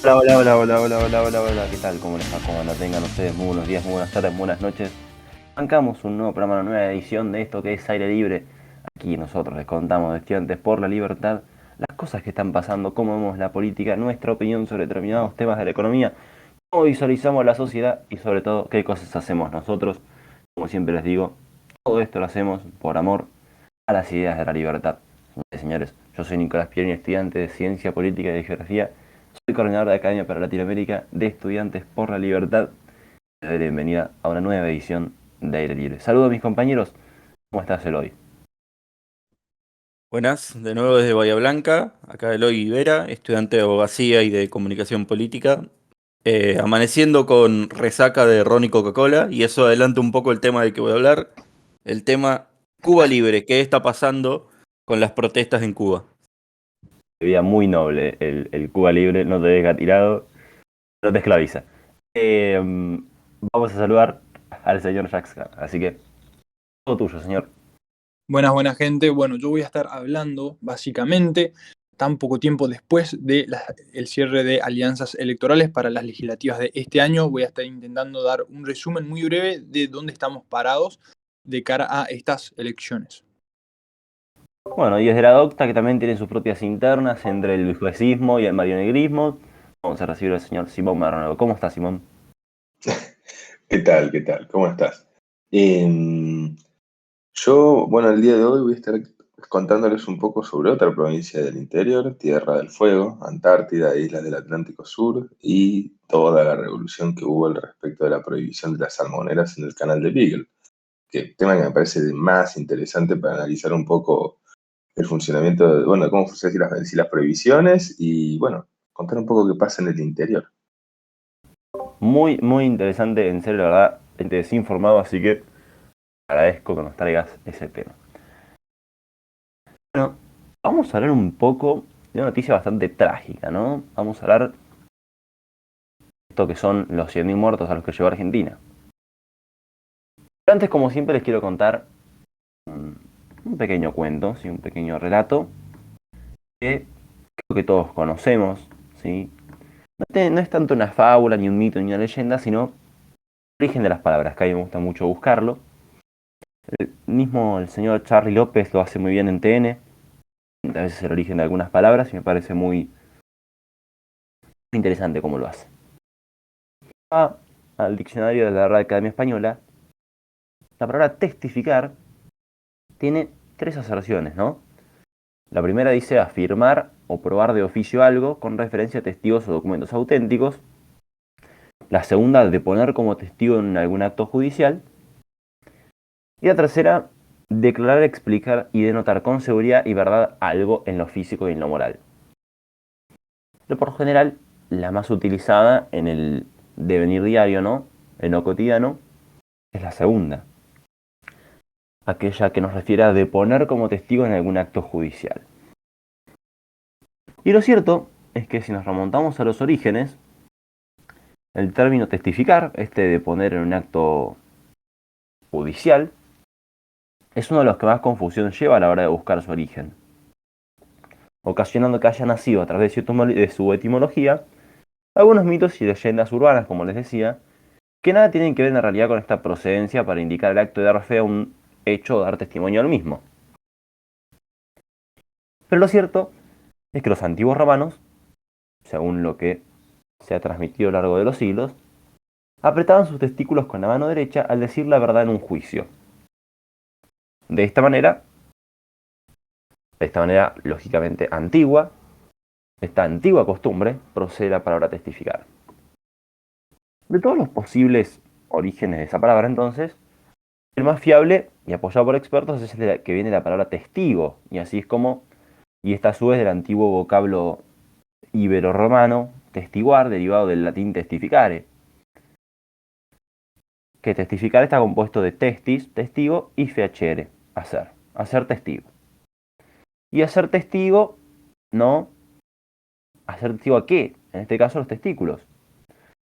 Hola, hola, hola, hola, hola, hola, hola, hola, ¿qué tal? ¿Cómo les va? ¿Cómo andan? Tengan ustedes muy buenos días, muy buenas tardes, muy buenas noches. Arrancamos un nuevo programa, una nueva edición de esto que es Aire Libre. Aquí nosotros les contamos de Estudiantes por la Libertad las cosas que están pasando, cómo vemos la política, nuestra opinión sobre determinados temas de la economía, cómo visualizamos la sociedad y sobre todo qué cosas hacemos nosotros. Como siempre les digo, todo esto lo hacemos por amor a las ideas de la libertad. Señores, yo soy Nicolás Pierini, estudiante de Ciencia Política y de Geografía. Soy coordinador de Academia para Latinoamérica de Estudiantes por la Libertad. Les doy la bienvenida a una nueva edición de Aire Libre. Saludos a mis compañeros. ¿Cómo estás, Eloy? Buenas, de nuevo desde Bahía Blanca, acá Eloy Vera, estudiante de abogacía y de comunicación política, amaneciendo con resaca de ron y Coca-Cola, y eso adelanta un poco el tema del que voy a hablar, el tema Cuba Libre, qué está pasando con las protestas en Cuba. Vida muy noble el Cuba Libre, no te deja tirado, no te esclaviza. Eh, Vamos a saludar al señor Jaxka, así que todo tuyo, señor. Buenas, buena gente. Bueno, yo voy a estar hablando básicamente tan poco tiempo después de el cierre de alianzas electorales para las legislativas de este año. Voy a estar intentando dar un resumen muy breve de dónde estamos parados de cara a estas elecciones. Bueno, y desde la docta, que también tiene sus propias internas entre el juecismo y el marionegrismo, vamos a recibir al señor Simón Marrero. ¿Cómo está, Simón? ¿Qué tal? ¿Qué tal? ¿Cómo estás? Em, bueno, el día de hoy voy a estar contándoles un poco sobre otra provincia del interior, Tierra del Fuego, Antártida, Islas del Atlántico Sur y toda la revolución que hubo al respecto de la prohibición de las salmoneras en el canal de Beagle, que tema que me parece de más interesante para analizar un poco el funcionamiento, bueno, cómo funcionan si las prohibiciones y, bueno, contar un poco qué pasa en el interior. Muy, muy interesante, en serio, la verdad, te desinformado, así que agradezco que nos traigas ese tema. Bueno, vamos a hablar un poco de una noticia bastante trágica, ¿no? Vamos a hablar de esto que son los 100.000 muertos a los que llevó Argentina. Pero antes, como siempre, les quiero contar un pequeño cuento, ¿sí? Un pequeño relato que creo que todos conocemos, ¿sí? No es tanto una fábula, ni un mito, ni una leyenda, sino el origen de las palabras, que a mí me gusta mucho buscarlo. Mismo el señor Charlie López lo hace muy bien en TN, a veces el origen de algunas palabras, y me parece muy interesante cómo lo hace. Al diccionario de la Real Academia Española, la palabra testificar tiene tres aserciones, ¿no? La primera dice afirmar o probar de oficio algo con referencia a testigos o documentos auténticos. La segunda, de poner como testigo en algún acto judicial. Y la tercera, declarar, explicar y denotar con seguridad y verdad algo en lo físico y en lo moral. Pero por general, la más utilizada en el devenir diario, ¿no? En lo cotidiano, es la segunda, aquella que nos refiere a deponer como testigo en algún acto judicial. Y lo cierto es que si nos remontamos a los orígenes, el término testificar, este de poner en un acto judicial, es uno de los que más confusión lleva a la hora de buscar su origen, ocasionando que haya nacido a través de su etimología algunos mitos y leyendas urbanas, como les decía, que nada tienen que ver en realidad con esta procedencia para indicar el acto de dar fe a un hecho o dar testimonio al mismo. Pero lo cierto es que los antiguos romanos, según lo que se ha transmitido a lo largo de los siglos, apretaban sus testículos con la mano derecha al decir la verdad en un juicio. De esta manera lógicamente antigua, esta antigua costumbre procede la palabra testificar. De todos los posibles orígenes de esa palabra, entonces, el más fiable y apoyado por expertos es el que viene de la palabra testigo, y así es como, y está a su vez del antiguo vocablo ibero-romano, testiguar, derivado del latín testificare, que testificar está compuesto de testis, testigo, y fecere, hacer testigo. Y hacer testigo, no, hacer testigo a qué, en este caso los testículos.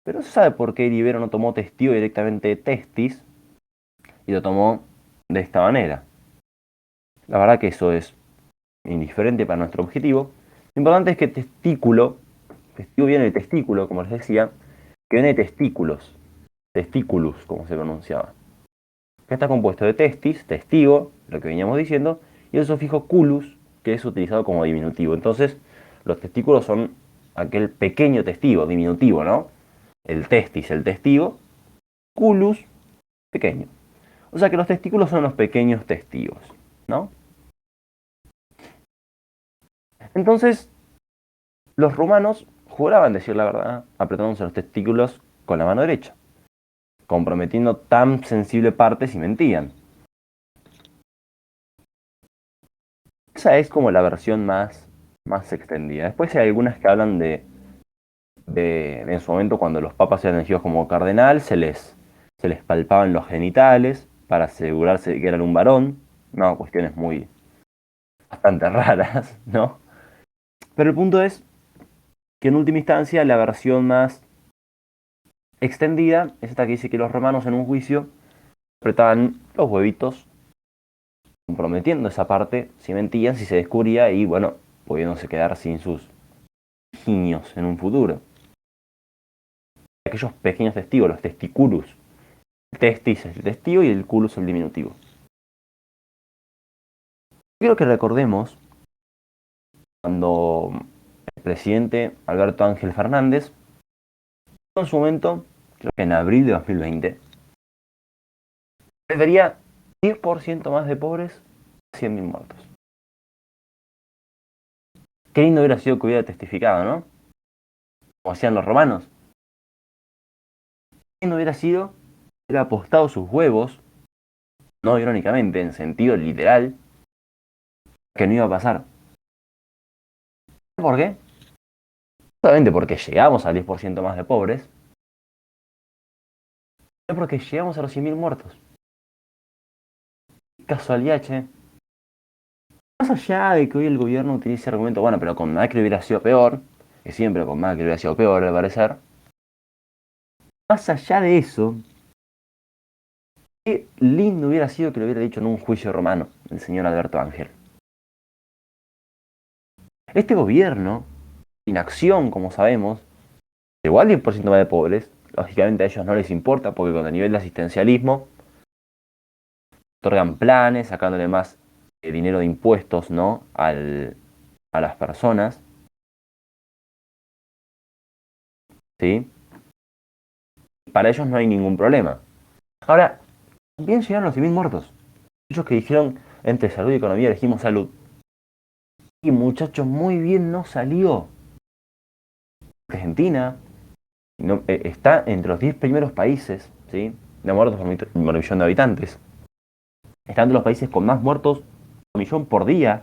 Pero no se sabe por qué el ibero no tomó testigo directamente de testis y lo tomó de esta manera. La verdad que eso es indiferente para nuestro objetivo. Lo importante es que testículo testigo viene de testículo, como les decía, que viene de testículos, testiculus, como se pronunciaba. Que está compuesto de testis, testigo, lo que veníamos diciendo, y el sufijo culus, que es utilizado como diminutivo. Entonces, los testículos son aquel pequeño testigo, diminutivo, ¿no? El testis, el testigo, culus, pequeño. O sea que los testículos son los pequeños testigos, ¿no? Entonces, los romanos juraban decir la verdad apretándose los testículos con la mano derecha, comprometiendo tan sensible parte si mentían. Esa es como la versión más extendida. Después hay algunas que hablan de en su momento cuando los papas eran elegidos como cardenal, se les palpaban los genitales para asegurarse de que eran un varón. No, cuestiones muy bastante raras, ¿no? Pero el punto es que en última instancia la versión más extendida es esta que dice que los romanos en un juicio apretaban los huevitos comprometiendo esa parte si mentían, si se descubría y bueno, pudiéndose quedar sin sus niños en un futuro. Aquellos pequeños testigos, los testiculus. El testis es el testigo y el culus el diminutivo. Quiero que recordemos cuando el presidente Alberto Ángel Fernández, en su momento, creo que en abril de 2020, prefería 10% más de pobres, 100.000 muertos. Qué lindo hubiera sido que hubiera testificado, ¿no? Como hacían los romanos. Qué lindo hubiera sido que hubiera apostado sus huevos, no irónicamente, en sentido literal, que no iba a pasar. ¿Por qué? Solamente porque llegamos al 10% más de pobres, no porque llegamos a los 100.000 muertos. Qué casualidad, che. Más allá de que hoy el gobierno utilice argumento, bueno, pero con Macri hubiera sido peor, que siempre con Macri hubiera sido peor, al parecer. Más allá de eso, qué lindo hubiera sido que lo hubiera dicho en un juicio romano el señor Alberto Ángel. Este gobierno, inacción, como sabemos, llegó al 10% más de pobres. Lógicamente a ellos no les importa porque con el nivel de asistencialismo otorgan planes, sacándole más dinero de impuestos, ¿no? A las personas, ¿sí? Para ellos no hay ningún problema. Ahora, bien llegaron los 100.000 muertos. Ellos que dijeron, entre salud y economía elegimos salud. Y muchachos, muy bien no salió. Argentina no, está entre los 10 primeros países, ¿sí? De muertos por millón de habitantes. Está entre los países con más muertos por millón por día.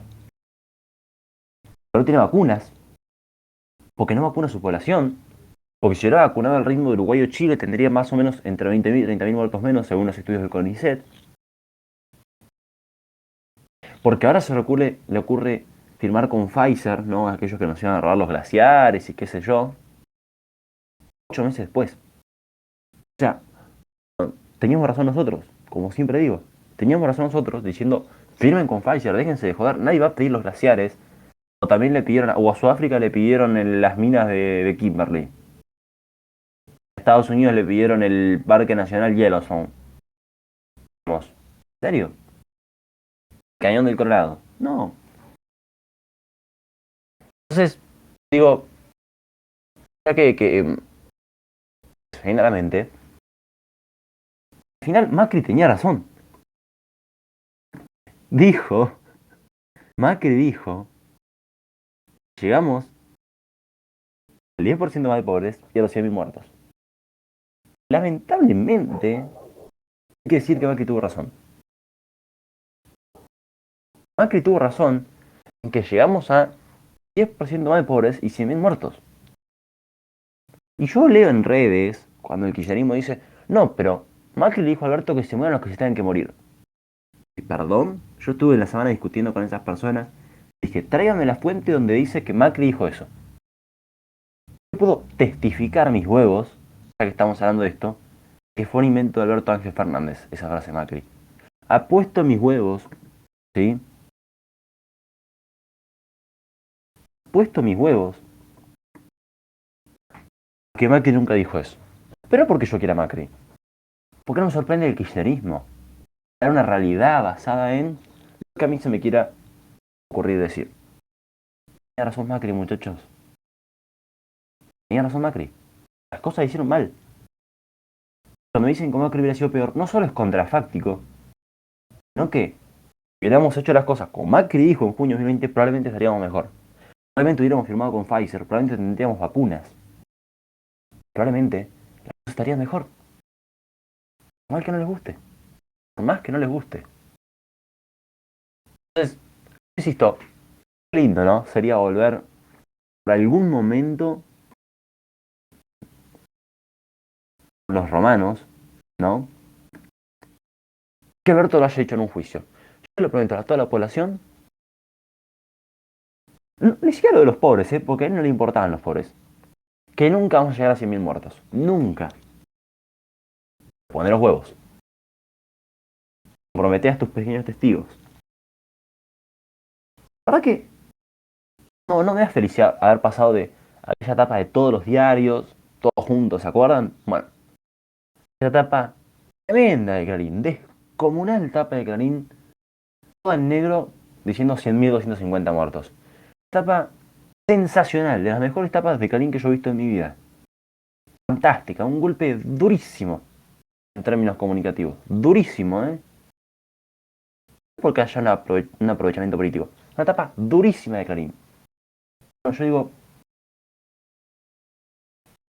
Pero no tiene vacunas. Porque no vacuna a su población. Porque si hubiera vacunado al ritmo de Uruguay o Chile, tendría más o menos entre 20.000 y 30.000 muertos menos, según los estudios del CONICET. Porque ahora le ocurre firmar con Pfizer, ¿no? Aquellos que nos iban a robar los glaciares y qué sé yo. 8 meses después. O sea, teníamos razón nosotros, como siempre digo. Teníamos razón nosotros diciendo, firmen con Pfizer, déjense de joder, nadie va a pedir los glaciares. O también le pidieron, o a Sudáfrica le pidieron las minas de Kimberley. A Estados Unidos le pidieron el Parque Nacional Yellowstone. Vamos, ¿en serio? Cañón del Colorado. No. Entonces, digo, ya que generalmente, al final Macri tenía razón. Dijo, Macri dijo, llegamos al 10% más de pobres y a los 100.000 muertos. Lamentablemente, hay que decir que Macri tuvo razón. Macri tuvo razón en que llegamos a 10% más de pobres y 100.000 muertos. Y yo leo en redes, cuando el kirchnerismo dice, no, pero Macri le dijo a Alberto que se mueran los que se tengan que morir. Y perdón, yo estuve en la semana discutiendo con esas personas. Dije, tráigame la fuente donde dice que Macri dijo eso. Yo puedo testificar mis huevos, ya que estamos hablando de esto, que fue un invento de Alberto Ángel Fernández, esa frase Macri. Apuesto mis huevos, ¿sí? Apuesto mis huevos Que Macri nunca dijo eso. Pero porque yo quiera Macri. Porque no me sorprende el kirchnerismo. Era una realidad basada en lo que a mí se me quiera ocurrir decir. Tenía razón Macri, muchachos. Tenía razón Macri. Las cosas se hicieron mal. Cuando me dicen que Macri hubiera sido peor, no solo es contrafáctico, sino que si hubiéramos hecho las cosas como Macri dijo en junio de 2020, probablemente estaríamos mejor. Probablemente hubiéramos firmado con Pfizer, probablemente tendríamos vacunas. Probablemente las cosas estarían mejor. Por mal que no les guste. Por más que no les guste. Entonces, insisto, qué lindo, ¿no? Sería volver por algún momento los romanos, ¿no? Que Alberto lo haya hecho en un juicio. Yo le prometo a toda la población, ni siquiera lo de los pobres, ¿eh? Porque a él no le importaban los pobres, que nunca vamos a llegar a 100.000 muertos. Nunca. Poner los huevos. Comprometé a tus pequeños testigos. La verdad que no me da felicidad haber pasado de aquella etapa de todos los diarios, todos juntos, ¿se acuerdan? Bueno, esa etapa tremenda de Clarín, descomunal etapa de Clarín, toda en negro, diciendo 100.250 muertos. Etapa sensacional, de las mejores tapas de Clarín que yo he visto en mi vida. Fantástica, un golpe durísimo en términos comunicativos. Durísimo, ¿eh? Porque haya un aprovechamiento político. Una etapa durísima de Clarín. Bueno, yo digo,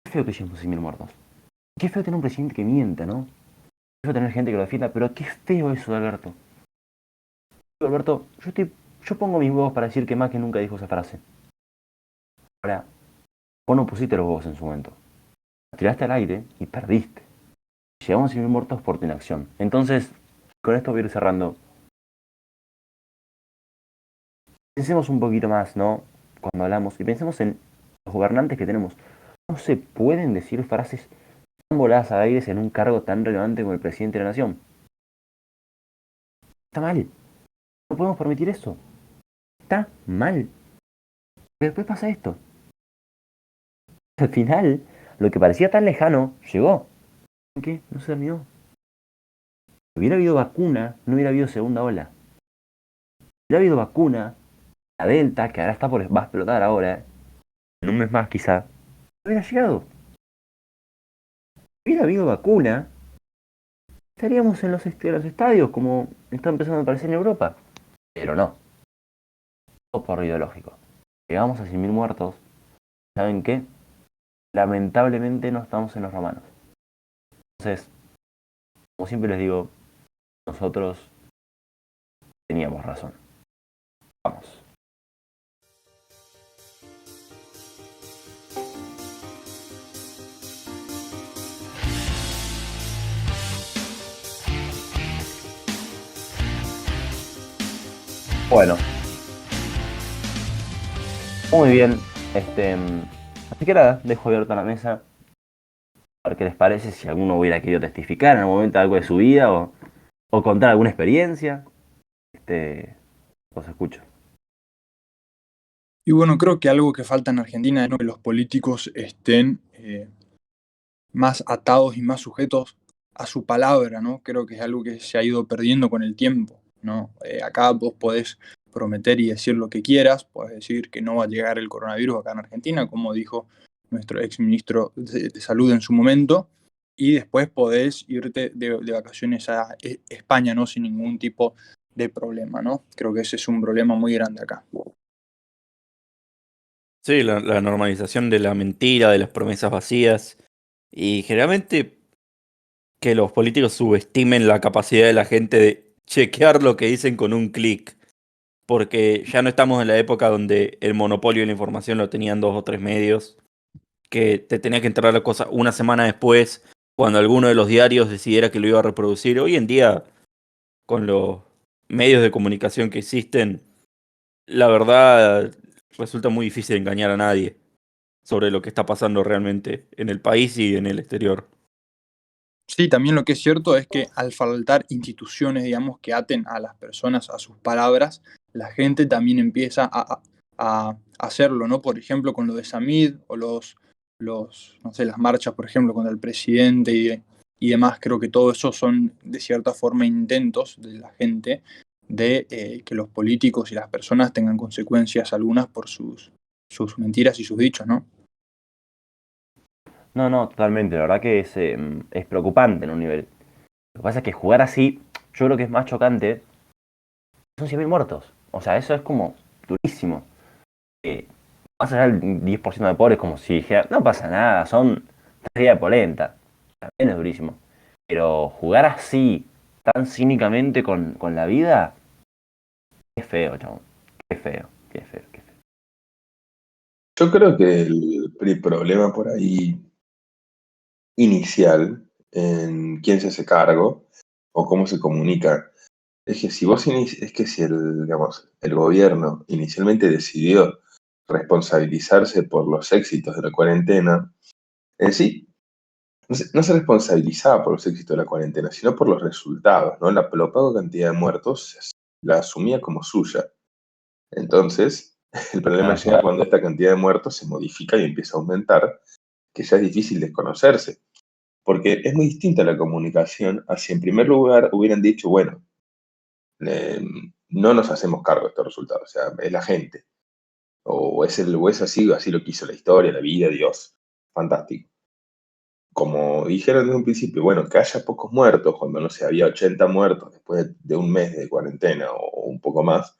qué feo que lleguemos a 100.000 muertos. Qué feo tener un presidente que miente, ¿no? Qué feo tener gente que lo defienda, pero qué feo eso de Alberto. Alberto, yo pongo mis huevos para decir que más que nunca dijo esa frase. Ahora, vos no pusiste los huevos en su momento. Tiraste al aire y perdiste. Llegamos a 100.000 muertos por tu inacción. Entonces, con esto voy a ir cerrando. Pensemos un poquito más, ¿no? Cuando hablamos, y pensemos en los gobernantes que tenemos. No se pueden decir frases tan voladas al aire en un cargo tan relevante como el presidente de la nación. Está mal. No podemos permitir eso. Está mal. Pero después pasa esto. Al final, lo que parecía tan lejano, llegó. ¿Qué? No se terminó. Si hubiera habido vacuna, no hubiera habido segunda ola. Si hubiera habido vacuna, la Delta, que ahora va a explotar ahora, en un mes más quizá, no hubiera llegado. Si hubiera habido vacuna, estaríamos en los estadios como está empezando a aparecer en Europa. Pero no. Todo por ideológico. Llegamos a 100.000 muertos. ¿Saben qué? Lamentablemente no estamos en los romanos. Entonces, como siempre les digo, nosotros teníamos razón. Vamos. Bueno. Muy bien. Así que nada, dejo abierta la mesa. A ver qué les parece, si alguno hubiera querido testificar en algún momento algo de su vida o contar alguna experiencia. Los escucho. Y bueno, creo que algo que falta en Argentina es, ¿no?, que los políticos estén más atados y más sujetos a su palabra, ¿no? Creo que es algo que se ha ido perdiendo con el tiempo, ¿no? Acá vos podés prometer y decir lo que quieras, podés decir que no va a llegar el coronavirus acá en Argentina, como dijo nuestro ex ministro de Salud en su momento, y después podés irte de vacaciones a España, ¿no? Sin ningún tipo de problema, ¿no? Creo que ese es un problema muy grande acá. Sí, la normalización de la mentira, de las promesas vacías. Y generalmente que los políticos subestimen la capacidad de la gente de chequear lo que dicen con un clic. Porque ya no estamos en la época donde el monopolio de la información lo tenían 2 o 3 medios, que te tenía que enterar la cosa una semana después, cuando alguno de los diarios decidiera que lo iba a reproducir. Hoy en día, con los medios de comunicación que existen, la verdad resulta muy difícil engañar a nadie sobre lo que está pasando realmente en el país y en el exterior. Sí, también lo que es cierto es que al faltar instituciones, digamos, que aten a las personas a sus palabras, la gente también empieza a hacerlo, ¿no? Por ejemplo, con lo de Samid o los no sé, las marchas, por ejemplo, contra el presidente y demás, creo que todo eso son de cierta forma intentos de la gente de que los políticos y las personas tengan consecuencias algunas por sus mentiras y sus dichos, ¿no? No, no, totalmente. La verdad que es preocupante en un nivel. Lo que pasa es que jugar así, yo creo que es más chocante. Son 100.000 muertos. O sea, eso es como durísimo. Más allá del 10% de pobres, como si dijera, no pasa nada, son tragedia de polenta. También es durísimo. Pero jugar así, tan cínicamente con la vida, qué feo, chabón. Qué feo, qué feo, qué feo. Yo creo que el problema por ahí inicial en quién se hace cargo o cómo se comunica es que si digamos, el gobierno inicialmente decidió responsabilizarse por los éxitos de la cuarentena, en sí no se responsabilizaba por los éxitos de la cuarentena, sino por los resultados, ¿no? La poca cantidad de muertos la asumía como suya. Entonces, el problema Claro, llega claro. cuando esta cantidad de muertos se modifica y empieza a aumentar, que ya es difícil desconocerse, porque es muy distinta la comunicación a si en primer lugar hubieran dicho, bueno, eh, no nos hacemos cargo de estos resultados, o sea, es la gente, o es así lo quiso la historia, la vida, Dios, fantástico. Como dijeron desde un principio, bueno, que haya pocos muertos, cuando no sé, había 80 muertos después de un mes de cuarentena o un poco más,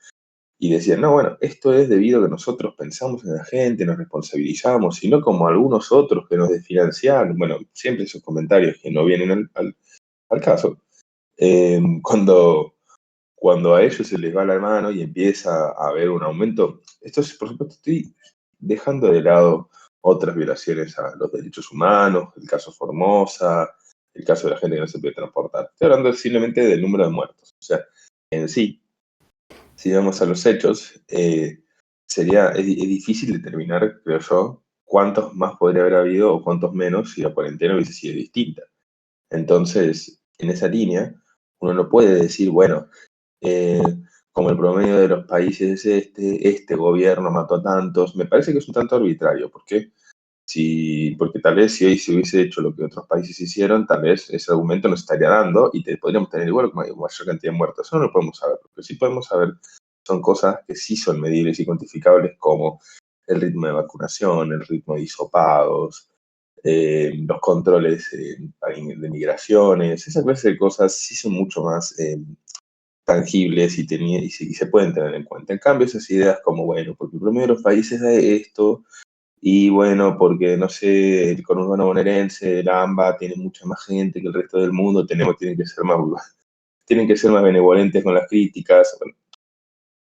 y decían, no, bueno, esto es debido a que nosotros pensamos en la gente, nos responsabilizamos, y no como algunos otros que nos desfinanciaron, bueno, siempre esos comentarios que no vienen al caso. Cuando a ellos se les va la mano y empieza a haber un aumento, esto es, por supuesto, estoy dejando de lado otras violaciones a los derechos humanos, el caso Formosa, el caso de la gente que no se puede transportar. Estoy hablando simplemente del número de muertos. O sea, en sí, si vamos a los hechos, es difícil determinar, creo yo, cuántos más podría haber habido o cuántos menos si la cuarentena hubiese sido distinta. Entonces, en esa línea, uno no puede decir, bueno, eh, como el promedio de los países es este gobierno mató a tantos. Me parece que es un tanto arbitrario, porque tal vez si hoy se hubiese hecho lo que otros países hicieron, tal vez ese argumento nos estaría dando y podríamos tener igual mayor cantidad de muertos. Eso no lo podemos saber. Lo que sí podemos saber son cosas que sí son medibles y cuantificables, como el ritmo de vacunación, el ritmo de hisopados, los controles de migraciones, esas clases de cosas sí son mucho más tangibles y se pueden tener en cuenta. En cambio, esas ideas como, bueno, porque el promedio de los países da esto, y bueno, porque, no sé, el conurbano bonaerense, el AMBA, tiene mucha más gente que el resto del mundo, tienen que ser más benevolentes con las críticas. Bueno,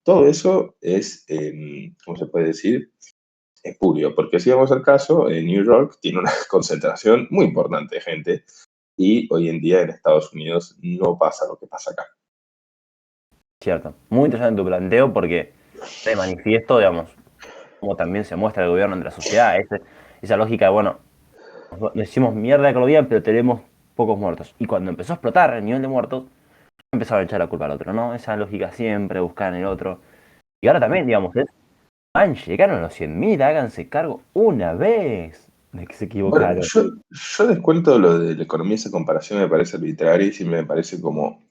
todo eso es, ¿cómo se puede decir? Espurio, porque si vamos al caso, New York tiene una concentración muy importante de gente y hoy en día en Estados Unidos no pasa lo que pasa acá. Cierto. Muy interesante tu planteo porque de manifiesto, digamos, como también se muestra el gobierno ante la sociedad, esa lógica de, bueno, nos decimos mierda de ecología, pero tenemos pocos muertos. Y cuando empezó a explotar el nivel de muertos, empezaron a echar la culpa al otro, ¿no? Esa lógica siempre, buscar en el otro. Y ahora también, digamos, llegaron a los 100.000, háganse cargo una vez de que se Bueno, equivocaron. yo descuento lo de la economía, esa comparación me parece arbitraria y sí me parece como.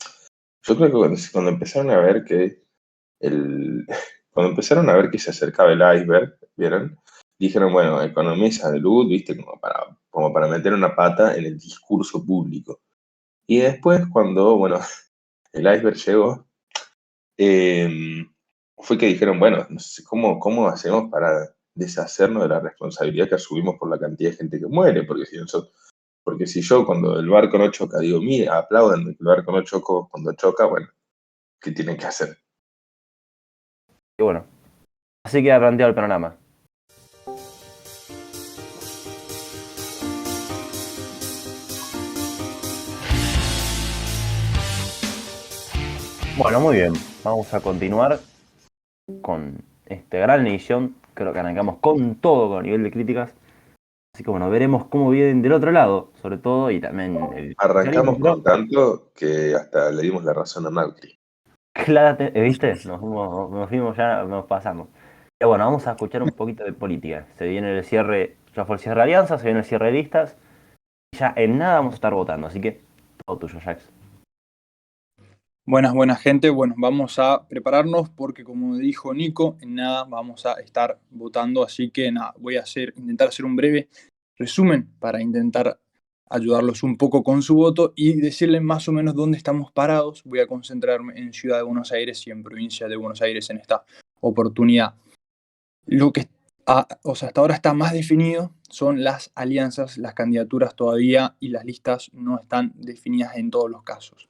Yo creo que cuando empezaron a ver el, cuando empezaron a ver que se acercaba el iceberg, ¿vieron? Dijeron, bueno, economía y salud, ¿viste? Como para meter una pata en el discurso público. Y después, cuando, bueno, el iceberg llegó, eh, fue que dijeron, bueno, no sé, ¿cómo hacemos para deshacernos de la responsabilidad que asumimos por la cantidad de gente que muere? Porque si yo cuando el barco no choca, digo, mira, aplaudan que el barco no chocó, cuando choca, bueno, ¿qué tienen que hacer? Y bueno, así queda planteado el panorama. Bueno, muy bien. Vamos a continuar con esta gran edición. Creo que arrancamos con todo con nivel de críticas. Así que bueno, veremos cómo vienen del otro lado, sobre todo, y también el Arrancamos socialismo. con tanto que hasta le dimos la razón a Macri. Claro, ¿viste? Nos fuimos ya, nos pasamos. Pero bueno, vamos a escuchar un poquito de política. Se viene el cierre Ya fue el cierre de alianza, se viene el cierre de listas. Y ya en nada vamos a estar votando, así que todo tuyo, Jax. Buenas gente, bueno, vamos a prepararnos porque como dijo Nico, en nada vamos a estar votando, así que nada, voy a intentar hacer un breve resumen para intentar ayudarlos un poco con su voto y decirles más o menos dónde estamos parados. Voy a concentrarme en Ciudad de Buenos Aires y en Provincia de Buenos Aires en esta oportunidad. Lo que hasta ahora está más definido son las alianzas, las candidaturas todavía y las listas no están definidas en todos los casos.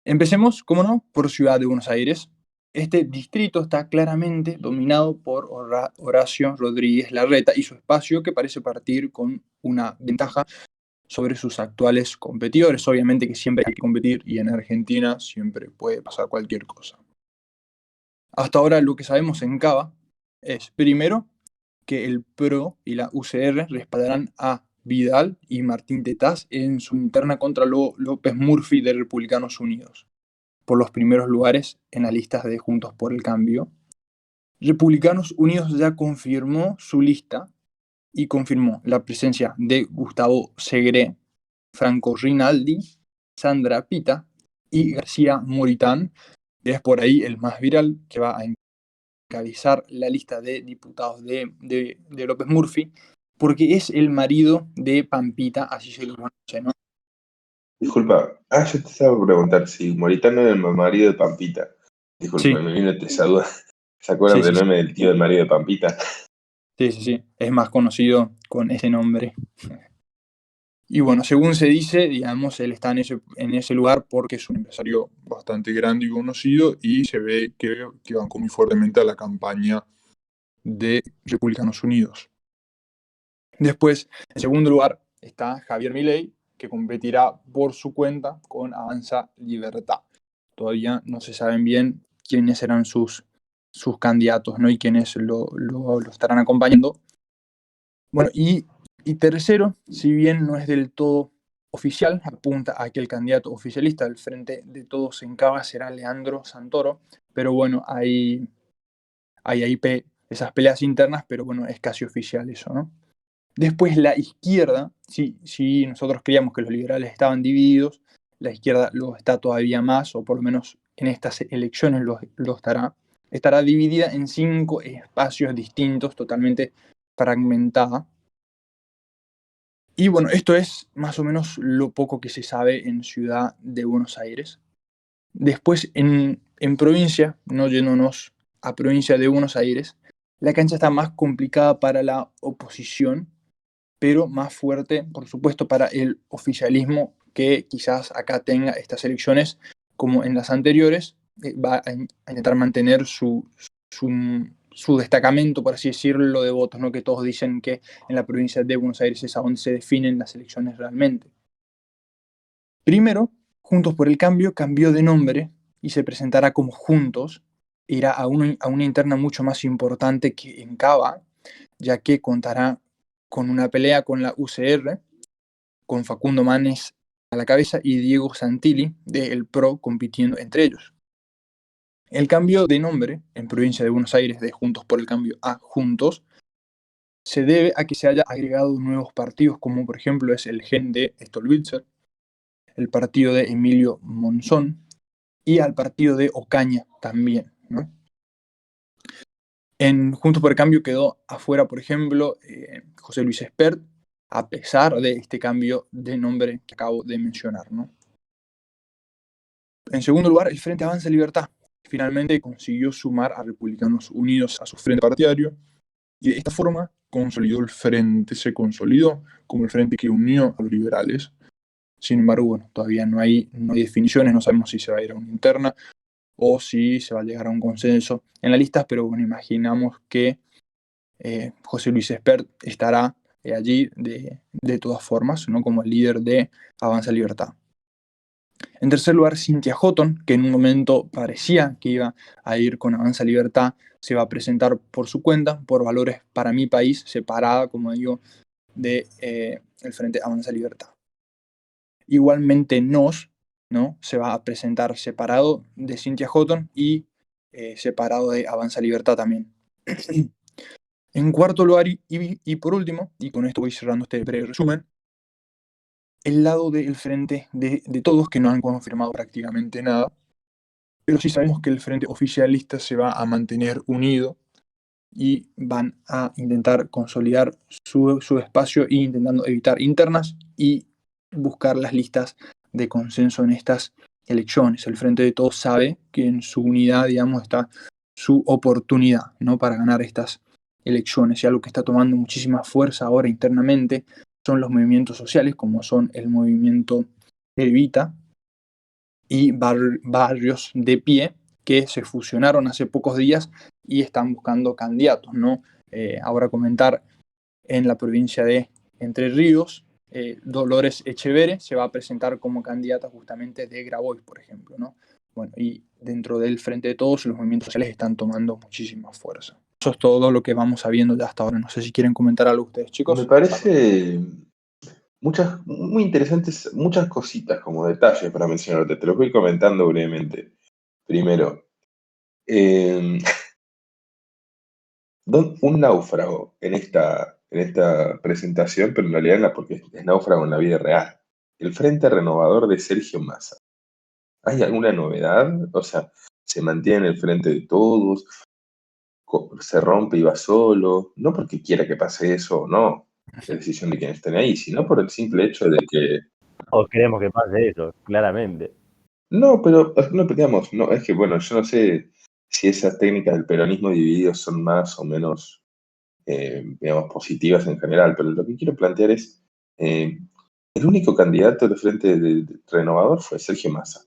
Empecemos, cómo no, por Ciudad de Buenos Aires. Este distrito está claramente dominado por Horacio Rodríguez Larreta y su espacio, que parece partir con una ventaja sobre sus actuales competidores. Obviamente que siempre hay que competir y en Argentina siempre puede pasar cualquier cosa. Hasta ahora lo que sabemos en Cava es, primero, que el PRO y la UCR respaldarán a Vidal y Martín Tetaz en su interna contra López Murphy de Republicanos Unidos, por los primeros lugares en las listas de Juntos por el Cambio. Republicanos Unidos ya confirmó su lista y confirmó la presencia de Gustavo Segre, Franco Rinaldi, Sandra Pita y García Moritán, que es por ahí el más viral, que va a encabezar la lista de diputados de López Murphy, porque es el marido de Pampita, así se lo conoce, ¿no? Disculpa, yo te estaba por preguntar si Moritano era el marido de Pampita. Disculpa, Sí, me vino esa duda. ¿Se acuerdan del sí. meme del tío del marido de Pampita? Sí. Es más conocido con ese nombre. Y bueno, según se dice, digamos, él está en ese lugar porque es un empresario bastante grande y conocido y se ve que bancó muy fuertemente a la campaña de Republicanos Unidos. Después, en segundo lugar, está Javier Milei, que competirá por su cuenta con Avanza Libertad. Todavía no se saben bien quiénes serán sus candidatos, ¿no? Y quiénes lo estarán acompañando. Bueno, y tercero, si bien no es del todo oficial, apunta a que el candidato oficialista del Frente de Todos en Cava será Leandro Santoro, pero bueno, hay ahí esas peleas internas, pero bueno, es casi oficial eso, ¿no? Después la izquierda, si nosotros creíamos que los liberales estaban divididos, la izquierda lo está todavía más, o por lo menos en estas elecciones lo estará. Estará dividida en 5 espacios distintos, totalmente fragmentada. Y bueno, esto es más o menos lo poco que se sabe en Ciudad de Buenos Aires. Después, en provincia, no yéndonos a provincia de Buenos Aires, la cancha está más complicada para la oposición, pero más fuerte, por supuesto, para el oficialismo, que quizás acá tenga estas elecciones, como en las anteriores, va a intentar mantener su destacamento, por así decirlo, de votos, ¿no? Que todos dicen que en la provincia de Buenos Aires es a donde se definen las elecciones realmente. Primero, Juntos por el Cambio cambió de nombre y se presentará como Juntos, irá a una interna mucho más importante que en Cava, ya que contará con una pelea con la UCR, con Facundo Manes a la cabeza y Diego Santilli del PRO compitiendo entre ellos. El cambio de nombre en provincia de Buenos Aires de Juntos por el Cambio a Juntos se debe a que se haya agregado nuevos partidos, como por ejemplo es el GEN de Stolbizer, el partido de Emilio Monzón y al partido de Ocaña también, ¿no? En Juntos por el Cambio quedó afuera, por ejemplo, José Luis Espert, a pesar de este cambio de nombre que acabo de mencionar, ¿no? En segundo lugar, el Frente Avanza Libertad finalmente consiguió sumar a Republicanos Unidos a su frente partidario y de esta forma se consolidó como el frente que unió a los liberales. Sin embargo, bueno, todavía no hay definiciones, no sabemos si se va a ir a una interna o si se va a llegar a un consenso en las listas, pero bueno, imaginamos que José Luis Espert estará allí de todas formas, ¿no? Como el líder de Avanza Libertad. En tercer lugar, Cynthia Houghton, que en un momento parecía que iba a ir con Avanza Libertad, se va a presentar por su cuenta, por Valores para mi país, separada, como digo, del Frente Avanza Libertad. Igualmente NOS, ¿no? Se va a presentar separado de Cynthia Houghton y separado de Avanza Libertad también. En cuarto lugar, y por último, y con esto voy cerrando este breve resumen, el lado del frente de todos, que no han confirmado prácticamente nada, pero sí sabemos que el frente oficialista se va a mantener unido y van a intentar consolidar su espacio e intentando evitar internas y buscar las listas de consenso en estas elecciones. El Frente de Todos sabe que en su unidad, digamos, está su oportunidad, ¿no?, para ganar estas elecciones. Y algo que está tomando muchísima fuerza ahora internamente son los movimientos sociales, como son el movimiento Evita y Barrios de Pie, que se fusionaron hace pocos días y están buscando candidatos, ¿no? Ahora comentar, en la provincia de Entre Ríos, Dolores Echeverre se va a presentar como candidata justamente de Grabois, por ejemplo, ¿no? Bueno, y dentro del Frente de Todos, los movimientos sociales están tomando muchísima fuerza. Eso es todo lo que vamos sabiendo ya hasta ahora. No sé si quieren comentar algo ustedes, chicos. Me parece muy interesantes, muchas cositas como detalles para mencionarte. Te los voy comentando brevemente. Primero, eh, un náufrago en esta presentación, pero en realidad porque es náufrago en la vida real. El Frente Renovador de Sergio Massa. ¿Hay alguna novedad? O sea, ¿se mantiene el frente de todos? ¿Se rompe y va solo? No porque quiera que pase eso o no, es decisión de quienes estén ahí, sino por el simple hecho de que... Todos queremos que pase eso, claramente. No, pero no, digamos, no, es que bueno, yo no sé si esas técnicas del peronismo dividido son más o menos, digamos, positivas en general, pero lo que quiero plantear es, el único candidato del Frente Renovador fue Sergio Massa.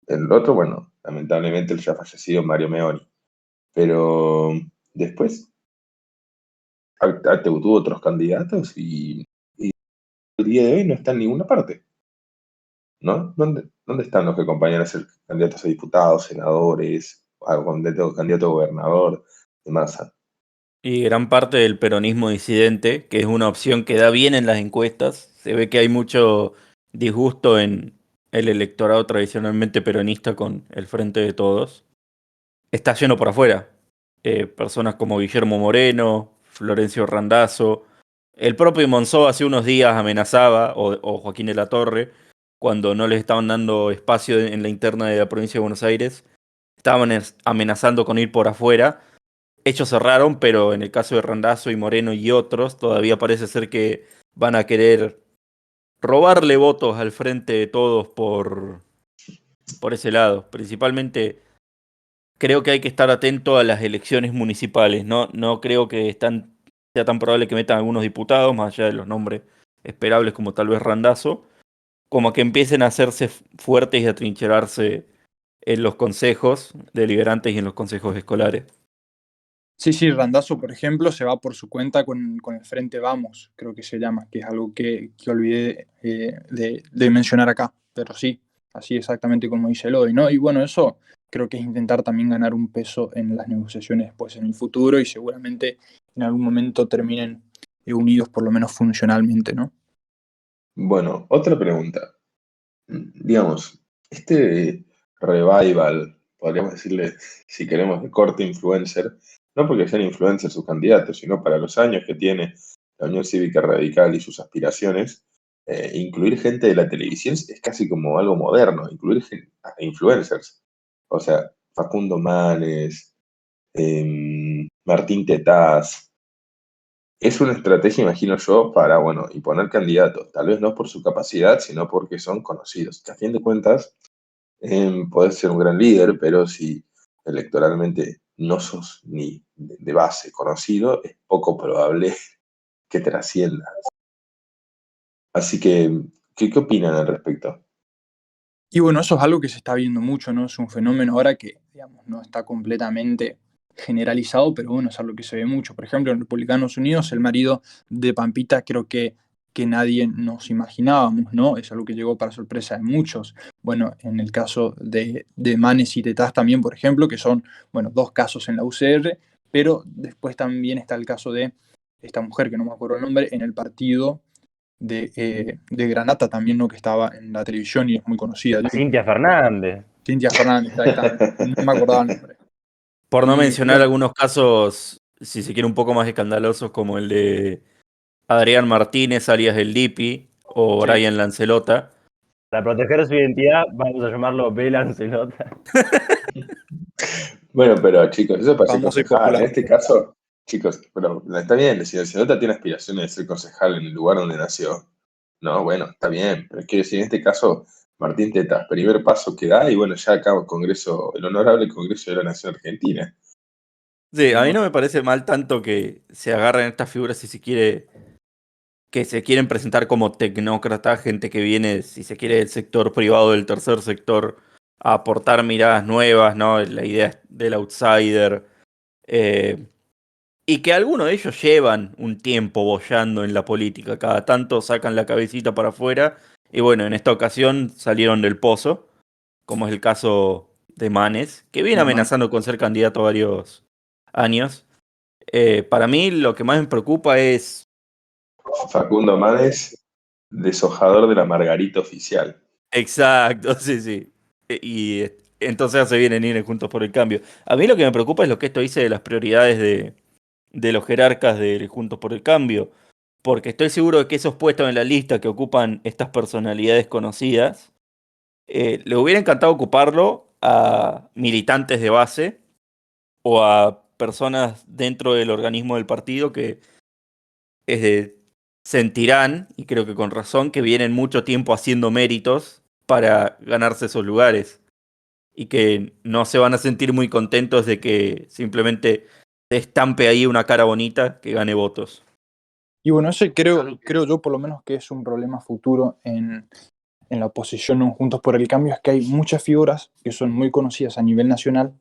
El otro, bueno, lamentablemente el ya fallecido Mario Meoni. Pero después tuvo otros candidatos y el día de hoy no está en ninguna parte, ¿no? ¿Dónde están los que acompañan a ser candidatos a diputados, senadores, candidato a gobernador de Massa? Y gran parte del peronismo disidente, que es una opción que da bien en las encuestas. Se ve que hay mucho disgusto en el electorado tradicionalmente peronista con el Frente de Todos. Está lleno por afuera. Personas como Guillermo Moreno, Florencio Randazzo, el propio Monzó hace unos días amenazaba, o Joaquín de la Torre, cuando no les estaban dando espacio en la interna de la provincia de Buenos Aires, estaban amenazando con ir por afuera. Hechos cerraron, pero en el caso de Randazzo y Moreno y otros, todavía parece ser que van a querer robarle votos al Frente de Todos por ese lado. Principalmente creo que hay que estar atento a las elecciones municipales. No creo que sea tan probable que metan algunos diputados, más allá de los nombres esperables como tal vez Randazzo, como que empiecen a hacerse fuertes y a trincherarse en los consejos deliberantes y en los consejos escolares. Sí, Randazzo, por ejemplo, se va por su cuenta con el Frente Vamos, creo que se llama, que es algo que olvidé de mencionar acá, pero sí, así exactamente como dice Eloy, ¿no? Y bueno, eso creo que es intentar también ganar un peso en las negociaciones después en el futuro y seguramente en algún momento terminen unidos por lo menos funcionalmente, ¿no? Bueno, otra pregunta. Digamos, este revival, podríamos decirle, si queremos, de corte influencer, no porque sean influencers sus candidatos, sino para los años que tiene la Unión Cívica Radical y sus aspiraciones, incluir gente de la televisión es casi como algo moderno, incluir influencers. O sea, Facundo Manes, Martín Tetaz. Es una estrategia, imagino yo, para, bueno, imponer candidatos, tal vez no por su capacidad, sino porque son conocidos. Que a fin de cuentas, podés ser un gran líder, pero si electoralmente no sos ni de base conocido, es poco probable que trasciendas. Así que, ¿qué opinan al respecto? Y bueno, eso es algo que se está viendo mucho, ¿no? Es un fenómeno ahora que, digamos, no está completamente generalizado, pero bueno, es algo que se ve mucho. Por ejemplo, en Republicanos Unidos, el marido de Pampita creo que nadie nos imaginábamos, ¿no? Es algo que llegó para sorpresa de muchos. Bueno, en el caso de Manes y Tetaz también, por ejemplo, que son, bueno, dos casos en la UCR, pero después también está el caso de esta mujer, que no me acuerdo el nombre, en el partido de Granata también, ¿no? Que estaba en la televisión y es muy conocida. Cintia Fernández. Cintia Fernández, exactamente. No me acordaba el nombre. Por no Y mencionar bueno, algunos casos si se quiere, un poco más escandalosos, como el de Adrián Martínez, alias el Dipi, o Sí. Brian Lancelota. Para proteger su identidad, vamos a llamarlo B. Lancelota. Bueno, pero chicos, eso para ser Famoso y concejal. En popular. este caso, chicos, pero está bien, si el Celota tiene aspiraciones de ser concejal en el lugar donde nació. No, bueno, está bien, pero quiero decir, en este caso, Martín Tetas, primer paso que da, y bueno, ya acaba el Congreso, el honorable Congreso de la Nación Argentina. Sí, a mí no me parece mal tanto que se agarren estas figuras, si se quiere, que se quieren presentar como tecnócratas, gente que viene, si se quiere, del sector privado, del tercer sector, a aportar miradas nuevas, ¿no? La idea del outsider. eh, y que algunos de ellos llevan un tiempo boyando en la política, cada tanto sacan la cabecita para afuera, y bueno, en esta ocasión salieron del pozo, como es el caso de Manes, que viene amenazando con ser candidato varios años. Para mí lo que más me preocupa es... Facundo Manes, deshojador de la Margarita oficial. Exacto, sí, sí. Entonces se vienen ir juntos por el cambio. A mí lo que me preocupa es lo que esto dice de las prioridades de los jerarcas de Juntos por el Cambio. Porque estoy seguro de que esos puestos en la lista que ocupan estas personalidades conocidas, le hubiera encantado ocuparlo a militantes de base o a personas dentro del organismo del partido que sentirán, y creo que con razón, que vienen mucho tiempo haciendo méritos para ganarse esos lugares y que no se van a sentir muy contentos de que simplemente se estampe ahí una cara bonita que gane votos. Y bueno, ese creo yo por lo menos que es un problema futuro en la oposición en Juntos por el Cambio, es que hay muchas figuras que son muy conocidas a nivel nacional,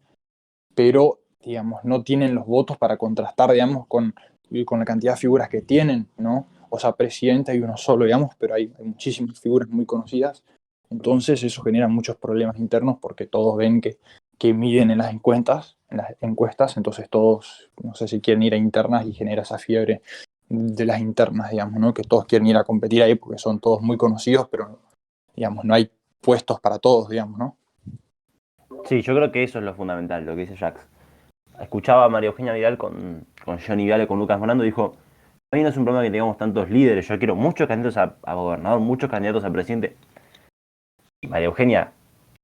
pero, digamos, no tienen los votos para contrastar, digamos, con la cantidad de figuras que tienen, ¿no? O sea, presidente hay uno solo, digamos, pero hay muchísimas figuras muy conocidas. Entonces eso genera muchos problemas internos porque todos ven que miden en las encuestas, entonces todos, no sé si quieren ir a internas y genera esa fiebre de las internas, digamos, ¿no? Que todos quieren ir a competir ahí porque son todos muy conocidos, pero, digamos, no hay puestos para todos, digamos, ¿no? Sí, yo creo que eso es lo fundamental, lo que dice Jax. Escuchaba a María Eugenia Vidal con Johnny Viale, con Lucas Morando, y dijo, a mí no es un problema que tengamos tantos líderes, yo quiero muchos candidatos a gobernador, muchos candidatos a presidente. Y María Eugenia,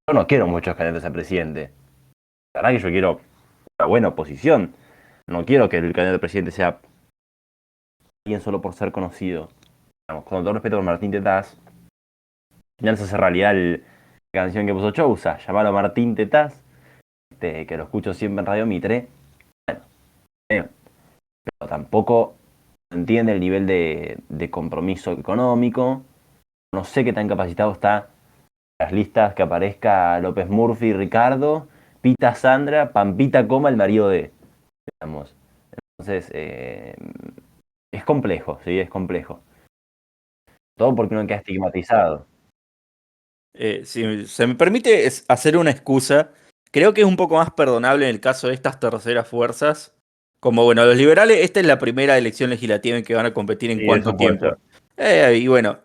yo no quiero muchos candidatos a presidente. La verdad que yo quiero una buena oposición. No quiero que el candidato a presidente sea alguien solo por ser conocido. Vamos, con todo respeto por Martín Tetaz, ya se hace realidad la canción que puso Chousa, llamarlo Martín Tetaz, que lo escucho siempre en Radio Mitre. Bueno, pero tampoco entiende el nivel de compromiso económico. No sé qué tan capacitado está las listas que aparezca López Murphy, Ricardo, Pita Sandra, Pampita Coma, el marido de. Digamos. Entonces, es complejo, sí, es complejo. Todo porque uno queda estigmatizado. Si se me permite hacer una excusa, creo que es un poco más perdonable en el caso de estas terceras fuerzas. Como bueno, los liberales, esta es la primera elección legislativa en que van a competir en Sí, cuánto eso puede tiempo. ser. Y bueno,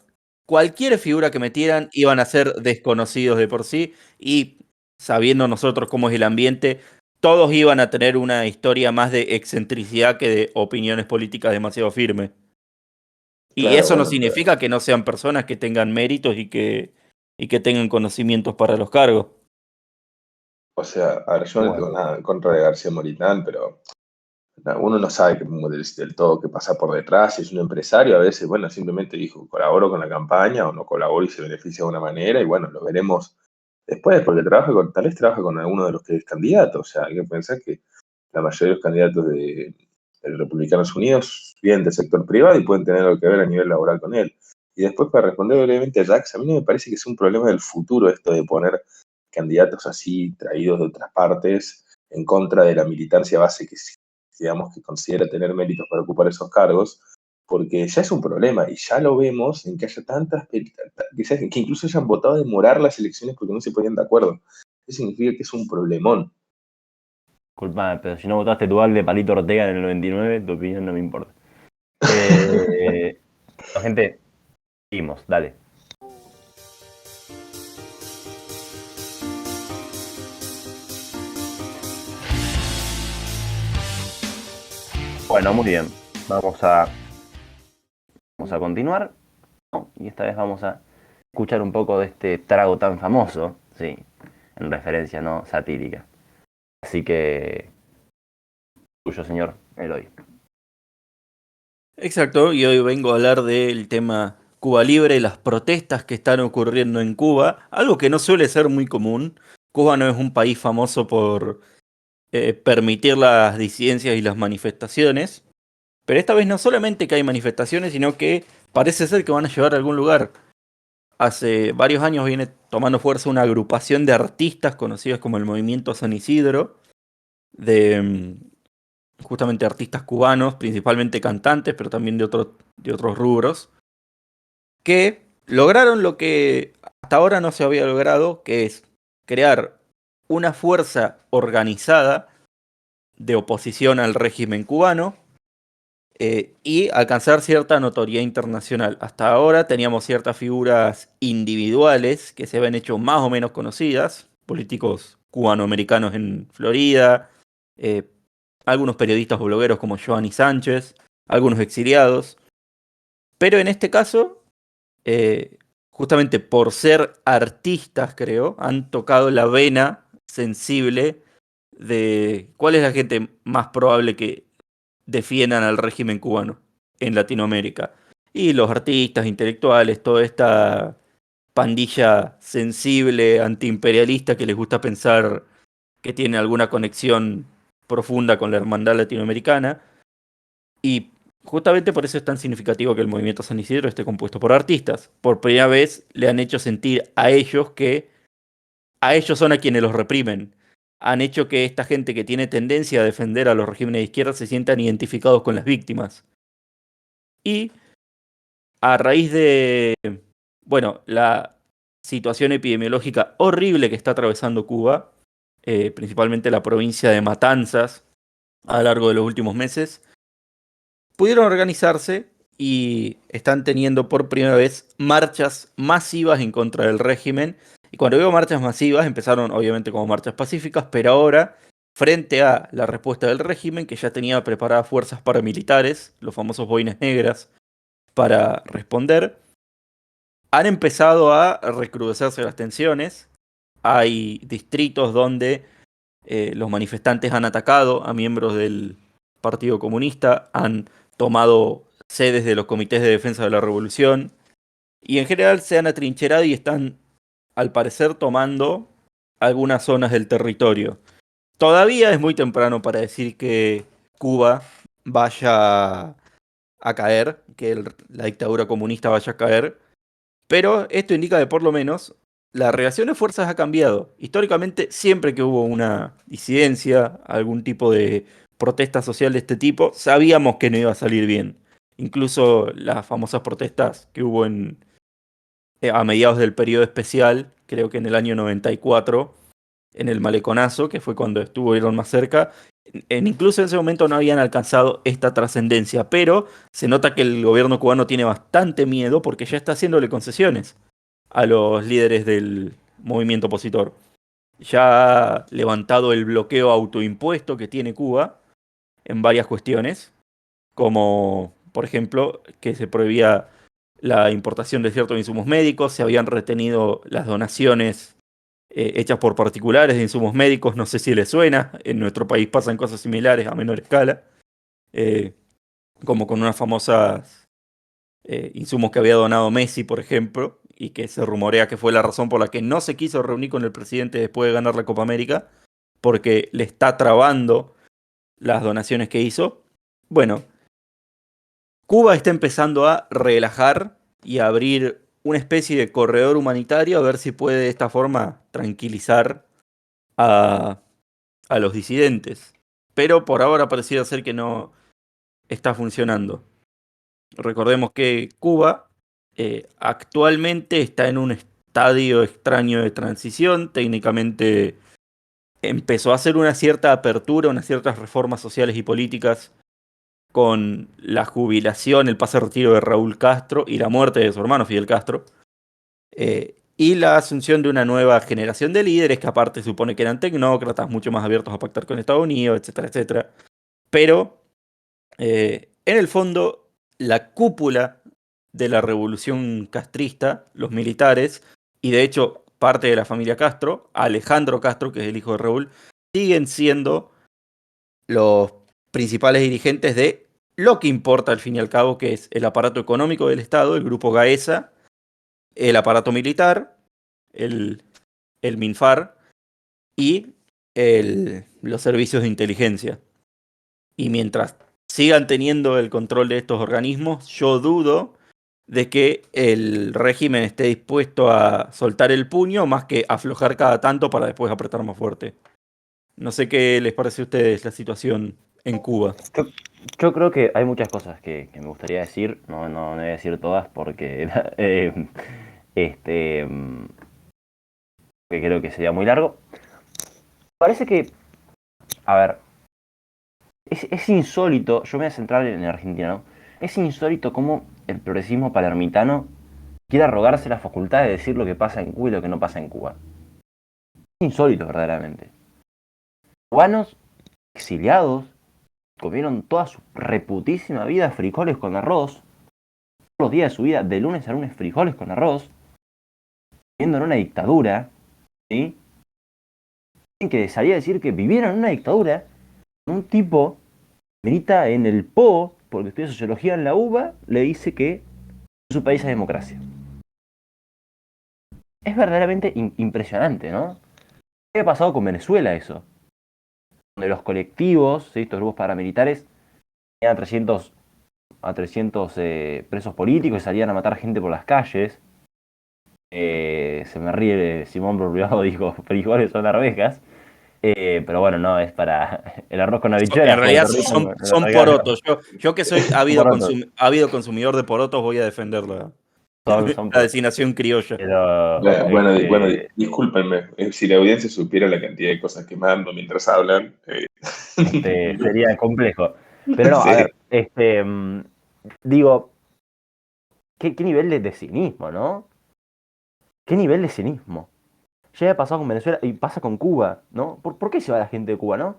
cualquier figura que metieran iban a ser desconocidos de por sí y sabiendo nosotros cómo es el ambiente, todos iban a tener una historia más de excentricidad que de opiniones políticas demasiado firmes. Y Claro, eso no bueno, pero, significa que no sean personas que tengan méritos y que tengan conocimientos para los cargos. o sea, a ver, yo no tengo Bueno, nada en contra de García Moritán, pero uno no sabe del todo qué pasa por detrás. Si es un empresario, a veces, bueno, simplemente dijo, colaboro con la campaña o no colaboro y se beneficia de una manera, y bueno, lo veremos después, porque tal vez trabaja con alguno de los que es candidato. O sea, hay que pensar que la mayoría de los candidatos de Republicanos Unidos vienen del sector privado y pueden tener algo que ver a nivel laboral con él. Y después, para responder brevemente a Jax, a mí no me parece que es un problema del futuro esto de poner candidatos así traídos de otras partes en contra de la militancia base que, digamos, que considera tener méritos para ocupar esos cargos, porque ya es un problema y ya lo vemos en que haya que incluso hayan votado a demorar las elecciones porque no se ponían de acuerdo. Eso significa que es un problemón. culpa, pero si no votaste tu de Palito Ortega en el 99, tu opinión no me importa. Gente, seguimos, dale. Bueno, muy bien. Vamos a continuar, ¿no? Y esta vez vamos a escuchar un poco de este trago tan famoso, sí, en referencia, ¿no? Satírica. Así que, tuyo, señor Eloy. Exacto, y hoy vengo a hablar del tema Cuba Libre, las protestas que están ocurriendo en Cuba, algo que no suele ser muy común. Cuba no es un país famoso por permitir las disidencias y las manifestaciones, pero esta vez no solamente que hay manifestaciones, sino que parece ser que van a llevar a algún lugar. Hace varios años viene tomando fuerza una agrupación de artistas conocidos como el Movimiento San Isidro, de justamente artistas cubanos, principalmente cantantes, pero también de otros rubros, que lograron lo que hasta ahora no se había logrado, que es crear una fuerza organizada de oposición al régimen cubano y alcanzar cierta notoriedad internacional. Hasta ahora teníamos ciertas figuras individuales que se habían hecho más o menos conocidas, políticos cubanoamericanos en Florida, eh, algunos periodistas o blogueros como Giovanni Sánchez, algunos exiliados, pero en este caso, justamente por ser artistas, creo, han tocado la vena sensible de cuál es la gente más probable que defiendan al régimen cubano en Latinoamérica. Y los artistas, intelectuales, toda esta pandilla sensible, antiimperialista que les gusta pensar que tiene alguna conexión profunda con la hermandad latinoamericana. Y justamente por eso es tan significativo que el movimiento San Isidro esté compuesto por artistas. Por primera vez le han hecho sentir a ellos que a ellos son a quienes los reprimen. Han hecho que esta gente que tiene tendencia a defender a los regímenes de izquierda se sientan identificados con las víctimas. Y a raíz de, bueno, la situación epidemiológica horrible que está atravesando Cuba, principalmente la provincia de Matanzas, a lo largo de los últimos meses, pudieron organizarse y están teniendo por primera vez marchas masivas en contra del régimen. Y cuando digo marchas masivas, empezaron obviamente como marchas pacíficas, pero ahora, frente a la respuesta del régimen, que ya tenía preparadas fuerzas paramilitares, los famosos boinas negras, para responder, han empezado a recrudecerse las tensiones. Hay distritos donde los manifestantes han atacado a miembros del Partido Comunista, han tomado sedes de los comités de defensa de la revolución y en general se han atrincherado y están, al parecer, tomando algunas zonas del territorio. Todavía es muy temprano para decir que Cuba vaya a caer, que la dictadura comunista vaya a caer, pero esto indica que por lo menos la relación de fuerzas ha cambiado. Históricamente, siempre que hubo una disidencia, algún tipo de protesta social de este tipo, sabíamos que no iba a salir bien. Incluso las famosas protestas que hubo a mediados del periodo especial, creo que en el año 94, en el Maleconazo, que fue cuando estuvieron más cerca, incluso en ese momento no habían alcanzado esta trascendencia, pero se nota que el gobierno cubano tiene bastante miedo porque ya está haciéndole concesiones a los líderes del movimiento opositor. Ya ha levantado el bloqueo autoimpuesto que tiene Cuba en varias cuestiones, como por ejemplo que se prohibía la importación de ciertos insumos médicos, se habían retenido las donaciones hechas por particulares de insumos médicos, no sé si les suena, en nuestro país pasan cosas similares a menor escala, eh, como con unas famosas insumos que había donado Messi, por ejemplo, y que se rumorea que fue la razón por la que no se quiso reunir con el presidente después de ganar la Copa América, porque le está trabando las donaciones que hizo. Bueno, Cuba está empezando a relajar y a abrir una especie de corredor humanitario a ver si puede de esta forma tranquilizar a, a los disidentes. Pero por ahora pareciera ser que no está funcionando. Recordemos que Cuba actualmente está en un estadio extraño de transición. Técnicamente empezó a hacer una cierta apertura, unas ciertas reformas sociales y políticas con la jubilación, el pase a retiro de Raúl Castro y la muerte de su hermano Fidel Castro. Y la asunción de una nueva generación de líderes que aparte supone que eran tecnócratas, mucho más abiertos a pactar con Estados Unidos, etcétera, etcétera. Pero En el fondo, la cúpula de la revolución castrista, los militares, y de hecho parte de la familia Castro, Alejandro Castro, que es el hijo de Raúl, siguen siendo los principales dirigentes de lo que importa al fin y al cabo, que es el aparato económico del Estado, el grupo Gaesa, el aparato militar, el, el MINFAR y los servicios de inteligencia. Y mientras sigan teniendo el control de estos organismos, yo dudo de que el régimen esté dispuesto a soltar el puño más que aflojar cada tanto para después apretar más fuerte. No sé qué les parece a ustedes la situación en Cuba. Yo creo que hay muchas cosas que me gustaría decir, no voy a decir todas porque este, que creo que sería muy largo. Parece que, a ver, es insólito, yo me voy a centrar en Argentina, ¿no? Es insólito cómo el progresismo palermitano quiere arrogarse la facultad de decir lo que pasa en Cuba y lo que no pasa en Cuba. Es insólito, verdaderamente. Cubanos exiliados comieron toda su reputísima vida frijoles con arroz, todos los días de su vida, de lunes a lunes, frijoles con arroz, viviendo en una dictadura, ¿sí? Tienen que salir a decir que vivieron en una dictadura con un tipo que milita en el PO, porque estudia sociología en la UBA, le dice que en su país hay democracia. Es verdaderamente impresionante, ¿no? ¿Qué ha pasado con Venezuela eso? Donde los colectivos, ¿sí? Estos grupos paramilitares, tenían a 300 presos políticos y salían a matar gente por las calles. Se me ríe Simón por privado, dijo, frijoles son arvejas. Pero bueno, no, es para el arroz con habichuelas. En realidad son porotos. Yo que soy ávido consumidor de porotos voy a defender la designación criolla. Pero, Bueno, discúlpenme, si la audiencia supiera la cantidad de cosas que mando mientras hablan. sería complejo. Pero no, Sí. a ver, digo, ¿qué nivel de cinismo, ¿no? ¿Qué nivel de cinismo? Ya ha pasado con Venezuela y pasa con Cuba, ¿no? ¿Por qué se va la gente de Cuba, no?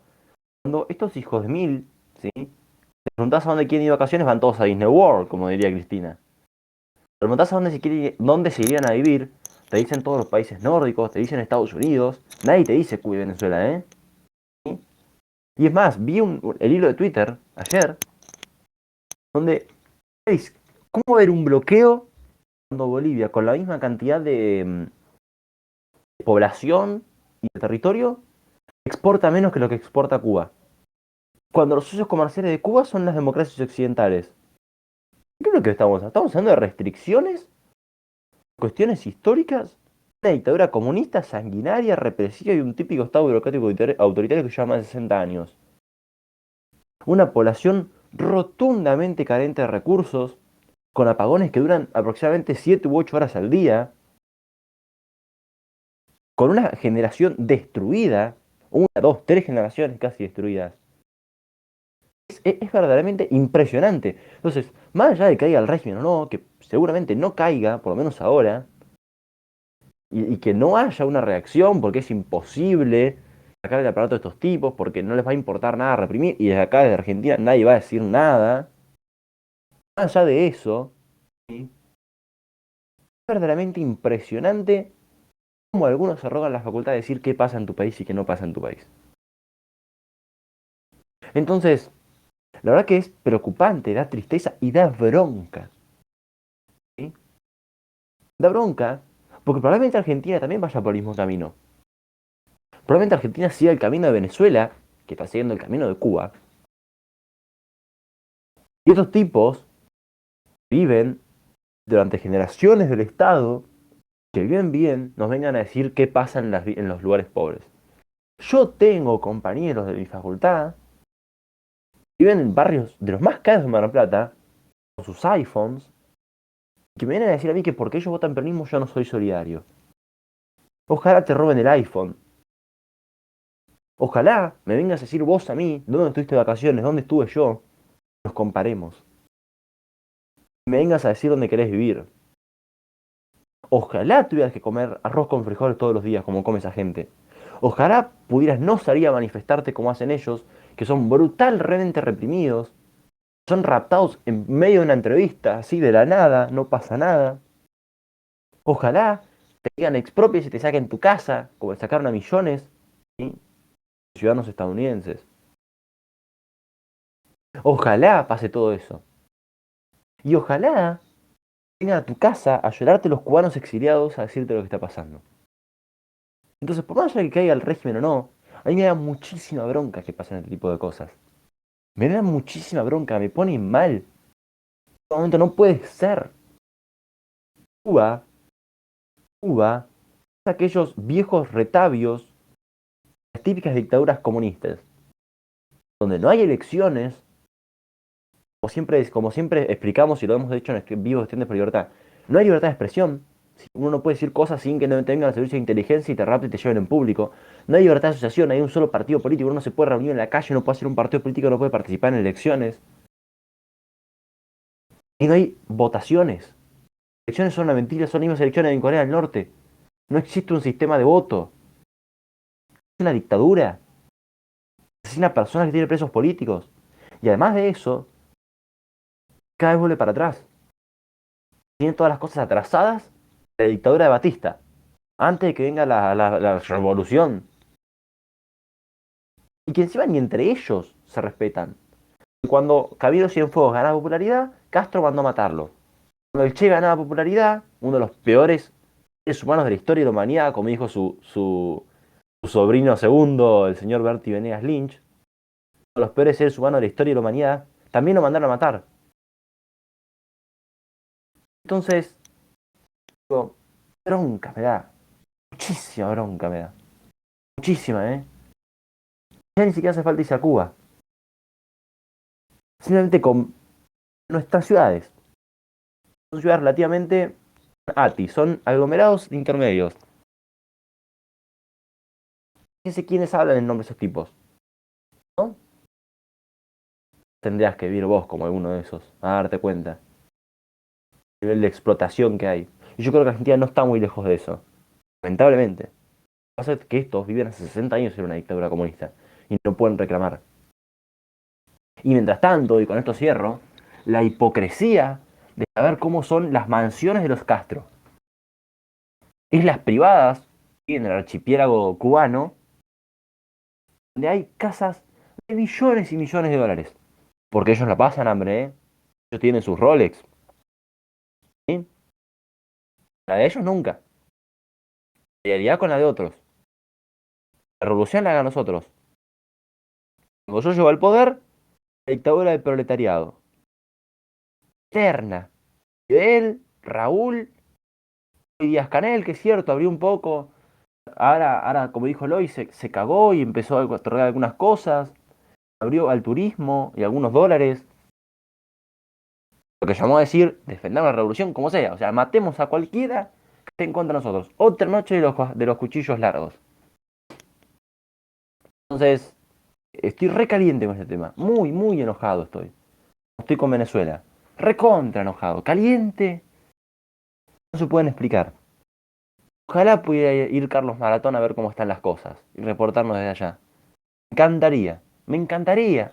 Cuando estos hijos de mil, ¿sí? Te preguntás a dónde quieren ir de vacaciones, van todos a Disney World, como diría Cristina. Te preguntás a dónde se irían a vivir, te dicen todos los países nórdicos, te dicen Estados Unidos, nadie te dice Cuba y Venezuela, ¿eh? ¿Sí? Y es más, vi el hilo de Twitter ayer, donde, ¿veis? ¿Cómo ver un bloqueo cuando Bolivia, con la misma cantidad de población y de territorio, exporta menos que lo que exporta Cuba? Cuando los socios comerciales de Cuba son las democracias occidentales. ¿Qué es lo que estamos? ¿Estamos hablando de restricciones? ¿Cuestiones históricas? Una dictadura comunista, sanguinaria, represiva y un típico estado burocrático autoritario que lleva más de 60 años. Una población rotundamente carente de recursos, con apagones que duran aproximadamente 7 u 8 horas al día, con una generación destruida, una, dos, tres generaciones casi destruidas. Es verdaderamente impresionante. Entonces, más allá de que caiga el régimen o no, que seguramente no caiga, por lo menos ahora, y que no haya una reacción, porque es imposible sacar el aparato de estos tipos, porque no les va a importar nada reprimir, y desde acá, desde Argentina, nadie va a decir nada. Más allá de eso, ¿sí? Es verdaderamente impresionante cómo algunos se arrogan la facultad de decir qué pasa en tu país y qué no pasa en tu país. Entonces, la verdad que es preocupante, da tristeza y da bronca. ¿Sí? Da bronca, porque probablemente Argentina también vaya por el mismo camino. Probablemente Argentina siga el camino de Venezuela, que está siguiendo el camino de Cuba. Y estos tipos viven durante generaciones del Estado, que viven bien, nos vengan a decir qué pasa en los lugares pobres. Yo tengo compañeros de mi facultad que viven en barrios de los más caros de Mar del Plata, con sus iPhones, que me vienen a decir a mí que porque ellos votan peronismo yo no soy solidario. Ojalá te roben el iPhone. Ojalá me vengas a decir vos a mí, ¿dónde estuviste de vacaciones? ¿Dónde estuve yo? Nos comparemos. Me vengas a decir dónde querés vivir. Ojalá tuvieras que comer arroz con frijoles todos los días como come esa gente. Ojalá pudieras no salir a manifestarte como hacen ellos, que son brutalmente reprimidos, son raptados en medio de una entrevista, así de la nada, no pasa nada. Ojalá te digan expropies y te saquen tu casa, como le sacaron a millones, ¿sí?, de ciudadanos estadounidenses. Ojalá pase todo eso. Y ojalá vengan a tu casa a llorarte los cubanos exiliados a decirte lo que está pasando. Entonces, por más allá de que caiga el régimen o no, a mí me da muchísima bronca que pasen este tipo de cosas. Me da muchísima bronca, me pone mal. En este momento no puede ser. Cuba, Cuba, es aquellos viejos retabios, las típicas dictaduras comunistas, donde no hay elecciones, como siempre explicamos y lo hemos dicho en vivo Estudiantes por Libertad, no hay libertad de expresión. Uno no puede decir cosas sin que no tengan el servicio de inteligencia y te rapten y te lleven en público. No hay libertad de asociación, hay un solo partido político, uno no se puede reunir en la calle, no puede hacer un partido político, no puede participar en elecciones. Y no hay votaciones. Elecciones son una mentira, son las mismas elecciones en Corea del Norte. No existe un sistema de voto. Es una dictadura. Asesina personas que tienen presos políticos. Y además de eso, cada vez vuelve para atrás. Tiene todas las cosas atrasadas de la dictadura de Batista. Antes de que venga la revolución. Y que encima ni entre ellos se respetan. Y cuando Camilo Cienfuegos ganaba popularidad, Castro mandó a matarlo. Cuando el Che ganaba popularidad, uno de los peores seres humanos de la historia de la humanidad, como dijo su sobrino segundo, el señor Bertie Venegas Lynch, uno de los peores seres humanos de la historia de la humanidad, también lo mandaron a matar. Entonces, digo, bronca me da. Muchísima bronca me da. Muchísima, ¿eh? Ya ni siquiera hace falta irse a Cuba. Simplemente con nuestras ciudades. Son ciudades relativamente son aglomerados intermedios. Fíjense quiénes hablan en nombre de esos tipos, ¿no? Tendrías que vivir vos como alguno de esos, a darte cuenta. El nivel de explotación que hay. Y yo creo que Argentina no está muy lejos de eso. Lamentablemente. Lo que pasa es que estos viven hace 60 años en una dictadura comunista. Y no pueden reclamar. Y mientras tanto, y con esto cierro, la hipocresía de saber cómo son las mansiones de los Castro. Islas privadas, en el archipiélago cubano, donde hay casas de millones y millones de dólares. Porque ellos la pasan hambre, ¿eh? Ellos tienen sus Rolex. ¿Sí? La de ellos nunca. La realidad con la de otros. La revolución la hagan nosotros. Cuando yo llego al poder, la dictadura del proletariado. Eterna. Fidel, Raúl y Díaz Canel, que es cierto, abrió un poco. Ahora como dijo Eloy, se cagó y empezó a otorgar algunas cosas. Abrió al turismo y algunos dólares. Lo que llamó a decir, defendamos la revolución como sea. O sea, matemos a cualquiera que esté en contra de nosotros. Otra noche de los cuchillos largos. Entonces, estoy re caliente con este tema. Muy, muy enojado estoy. Estoy con Venezuela. Recontra enojado. Caliente. No se pueden explicar. Ojalá pudiera ir Carlos Maratón a ver cómo están las cosas y reportarnos desde allá. Me encantaría. Me encantaría.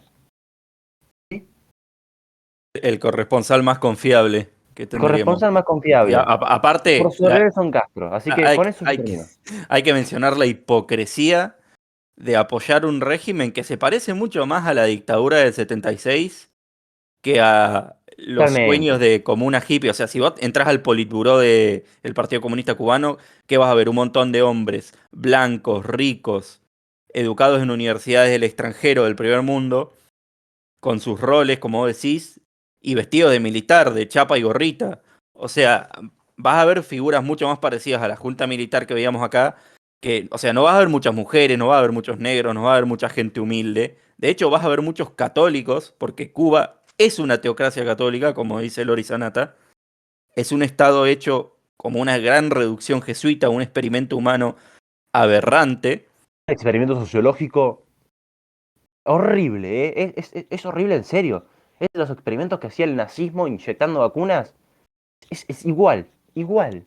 ¿Sí? El corresponsal más confiable que El tendríamos. corresponsal más Y confiable. Por aparte, sobre son Castro. Así que hay, con eso hay yo que, termino. hay que mencionar la hipocresía de apoyar un régimen que se parece mucho más a la dictadura del 76 que a los sueños Totalmente. de comuna hippie. O sea, si vos entras al politburó del Partido Comunista Cubano, ¿qué vas a ver? Un montón de hombres blancos, ricos, educados en universidades del extranjero, del primer mundo, con sus roles, como vos decís, y vestidos de militar, de chapa y gorrita. O sea, vas a ver figuras mucho más parecidas a la junta militar que veíamos acá, que, o sea, no vas a ver muchas mujeres, no vas a ver muchos negros, no vas a ver mucha gente humilde. De hecho, vas a ver muchos católicos, porque Cuba es una teocracia católica, como dice Lori Sanata. Es un estado hecho como una gran reducción jesuita, un experimento humano aberrante. Experimento sociológico horrible, ¿eh? Es horrible en serio. Es de los experimentos que hacía el nazismo inyectando vacunas. Es igual, igual,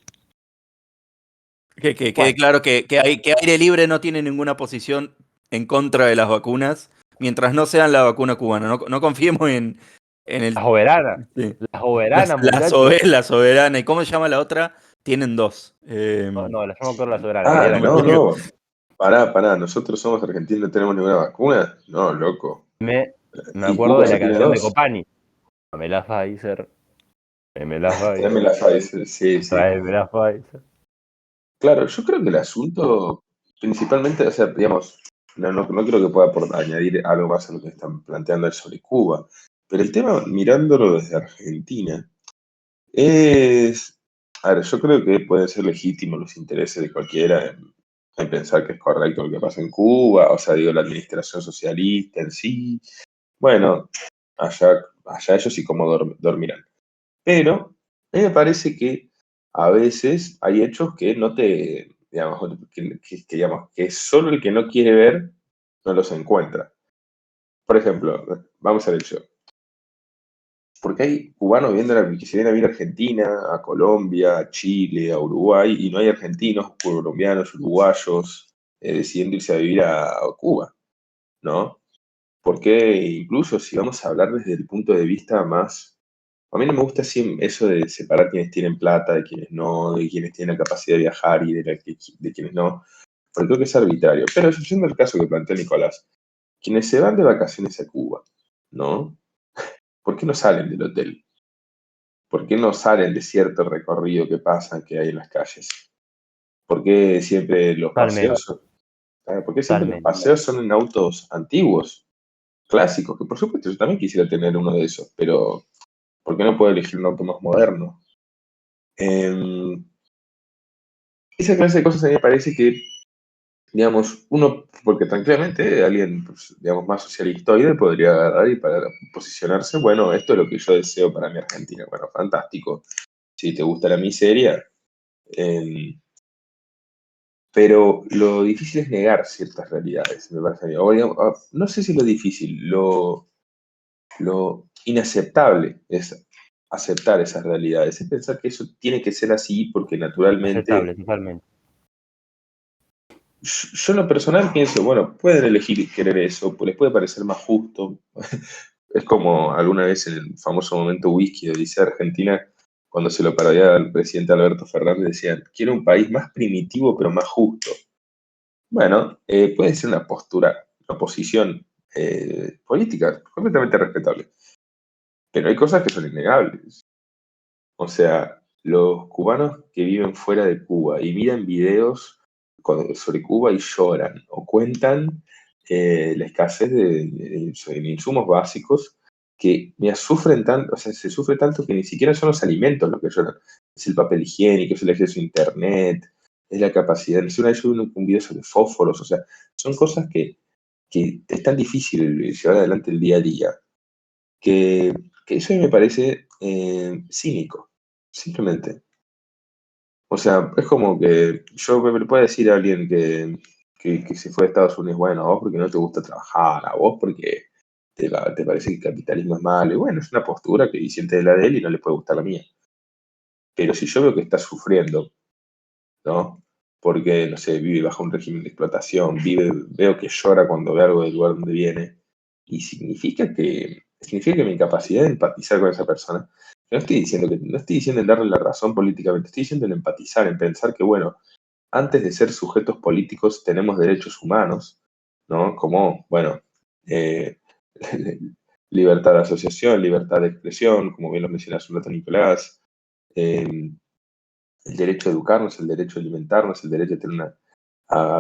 Que quede igual. claro que Aire Libre no tiene ninguna posición en contra de las vacunas, mientras no sean la vacuna cubana. No confiemos En el, La soberana. sí. La soberana, La muchachos. la soberana. ¿Y cómo se llama la otra? Tienen dos. No, yo me acuerdo de la soberana. Ah, Quería No la me no, acuerdo. católica. no. Pará, nosotros somos argentinos, no tenemos ninguna vacuna. No, loco. Me Y acuerdo Cuba de ya la tiene canción de dos. Copani. Dame la Pfizer. Dame la Tráeme Pfizer. la Pfizer, sí, sí. Tráeme la Pfizer. Claro, yo creo que el asunto, principalmente, o sea, digamos, no creo que pueda añadir algo más a lo que están planteando sobre Cuba, pero el tema, mirándolo desde Argentina, es, a ver, yo creo que pueden ser legítimos los intereses de cualquiera en pensar que es correcto lo que pasa en Cuba, o sea, digo, la administración socialista en sí, bueno, allá ellos sí como dormirán. Pero a mí me parece que a veces hay hechos que no te, digamos, digamos, que solo el que no quiere ver no los encuentra. Por ejemplo, vamos al hecho. Porque hay cubanos que se vienen a vivir a Argentina, a Colombia, a Chile, a Uruguay, y no hay argentinos, colombianos, uruguayos decidiendo irse a vivir a Cuba, ¿no? Porque incluso si vamos a hablar desde el punto de vista más. A mí no me gusta así eso de separar quienes tienen plata de quienes no, de quienes tienen la capacidad de viajar y de quienes no, porque creo que es arbitrario. Pero yendo al caso que planteó Nicolás, quienes se van de vacaciones a Cuba, ¿no? ¿Por qué no salen del hotel? ¿Por qué no salen de cierto recorrido que pasan, que hay en las calles? ¿Por qué siempre los Totalmente, paseos son, ¿por qué siempre los totalmente. paseos son en autos antiguos, clásicos? Que por supuesto yo también quisiera tener uno de esos, pero ¿por qué no puedo elegir un auto más moderno? Em, Esa clase de cosas a mí me parece que, digamos, uno, porque tranquilamente alguien, pues, digamos, más socialistoide podría agarrar y para posicionarse, bueno, esto es lo que yo deseo para mi Argentina. Bueno, fantástico. Si te gusta la miseria, eh, pero lo difícil es negar ciertas realidades, me parece a mí. O, digamos, no sé si lo difícil, lo inaceptable es aceptar esas realidades, es pensar que eso tiene que ser así porque naturalmente. Aceptable, totalmente. Yo en lo personal pienso, bueno, pueden elegir querer eso, pues les puede parecer más justo. Es como alguna vez en el famoso momento whisky de Odisea Argentina, cuando se lo parodiaba al presidente Alberto Fernández, decían, quiero un país más primitivo pero más justo. Bueno, puede ser una postura, una posición política completamente respetable, pero hay cosas que son innegables. O sea, los cubanos que viven fuera de Cuba y miran videos sobre Cuba y lloran o cuentan la escasez de insumos básicos que mira, sufren tanto, o sea, se sufre tanto que ni siquiera son los alimentos los que lloran. Es el papel higiénico, es el acceso a internet, es la capacidad. Es una vez yo vi un video sobre fósforos, o sea, son cosas que es tan difícil llevar adelante el día a día que eso a mí me parece cínico, simplemente. O sea, es como que yo me puedo decir a alguien que se fue a Estados Unidos, bueno, a vos porque no te gusta trabajar, a vos porque te parece que el capitalismo es malo. Y bueno, es una postura que siente de la de él y no le puede gustar la mía. Pero si yo veo que está sufriendo, ¿no? Porque, no sé, vive bajo un régimen de explotación, veo que llora cuando ve algo del lugar donde viene, y significa que mi incapacidad de empatizar con esa persona, no estoy diciendo en darle la razón políticamente, estoy diciendo en empatizar, en pensar que, bueno, antes de ser sujetos políticos tenemos derechos humanos, ¿no? Como, bueno, eh, libertad de asociación, libertad de expresión, como bien lo mencionó hace un rato Nicolás, eh, el derecho a educarnos, el derecho a alimentarnos, el derecho a tener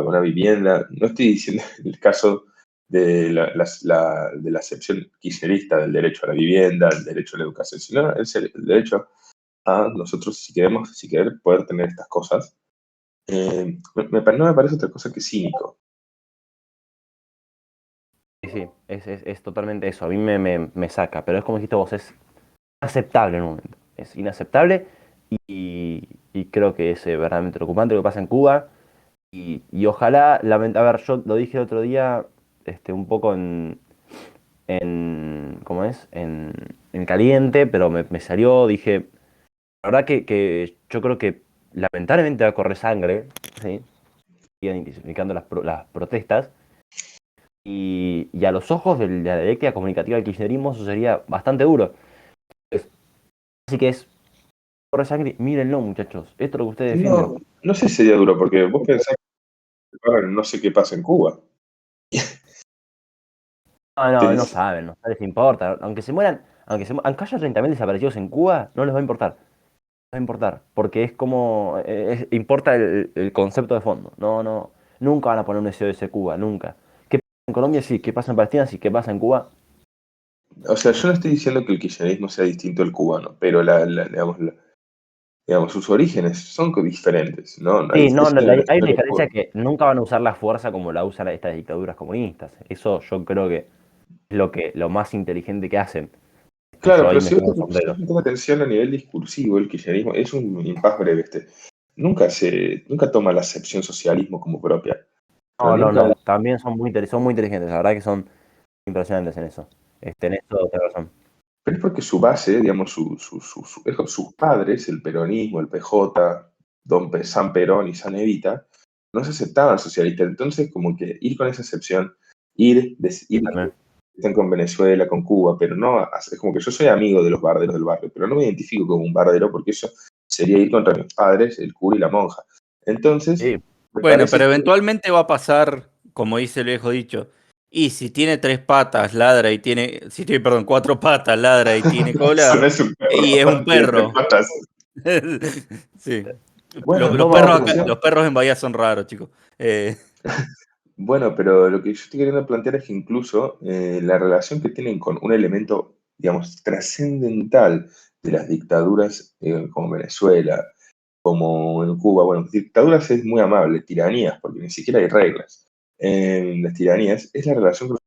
una vivienda. No estoy diciendo en el caso de de la acepción kirchnerista del derecho a la vivienda, el derecho a la educación, sino el derecho a nosotros, si querer, poder tener estas cosas. No me parece otra cosa que cínico. Sí, sí, es totalmente eso. A mí me saca, pero es como dijiste vos, es aceptable en un momento. Es inaceptable y creo que es verdaderamente preocupante lo que pasa en Cuba. Y ojalá, a ver, yo lo dije el otro día, un poco ¿cómo es? En caliente, pero me salió, dije, la verdad que yo creo que lamentablemente va a correr sangre, ¿sí? Siguen intensificando las protestas, y a los ojos de la dialéctica comunicativa del kirchnerismo eso sería bastante duro. Así que es por sangre, mírenlo muchachos, esto es lo que ustedes defienden. No sé si sería duro, porque vos pensás que ahora no sé qué pasa en Cuba. No saben, no les importa. Aunque se mueran, aunque haya 30.000 desaparecidos en Cuba, no les va a importar. No va a importar, porque es como, importa el concepto de fondo. No, nunca van a poner un SOS Cuba, nunca. ¿Qué pasa en Colombia? Sí. ¿Qué pasa en Palestina? Sí. ¿Qué pasa en Cuba? O sea, yo no estoy diciendo que el kirchnerismo sea distinto al cubano, pero digamos, sus orígenes son diferentes, ¿no? Sí, no, Eso no, en la hay una historia de diferencia Cuba. que nunca van a usar la fuerza como la usan estas dictaduras comunistas. Eso yo creo que es lo más inteligente que hacen. Claro, Yo ahí pero me si vos pongo el si vos sombrero. prestas atención a nivel discursivo, el kirchnerismo es un impas breve este. Nunca toma la acepción socialismo como propia. No, nunca. No. También son muy inteligentes. La verdad que son impresionantes en eso. En eso tenés razón. Pero es porque su base, digamos, sus padres, el peronismo, el PJ, San Perón y San Evita, no se aceptaban socialistas. Entonces, como que ir con esa excepción, ir También. están con Venezuela, con Cuba, pero no, es como que yo soy amigo de los barderos del barrio, pero no me identifico como un bardero porque eso sería ir contra mis padres, el cura y la monja. Entonces, Sí. me Bueno, parece pero que eventualmente va a pasar, como dice el viejo dicho, y si tiene 3 patas, ladra y tiene, si tiene, perdón, 4 patas, ladra y tiene eso no cola, es un y es un perro, tiene tres perro. patas. Sí. Bueno, Los Toma perros atención. los perros en Bahía son raros, chicos. bueno, pero lo que yo estoy queriendo plantear es que incluso la relación que tienen con un elemento, digamos, trascendental de las dictaduras como Venezuela, como en Cuba, bueno, dictaduras es muy amable, tiranías, porque ni siquiera hay reglas. En las tiranías es la relación con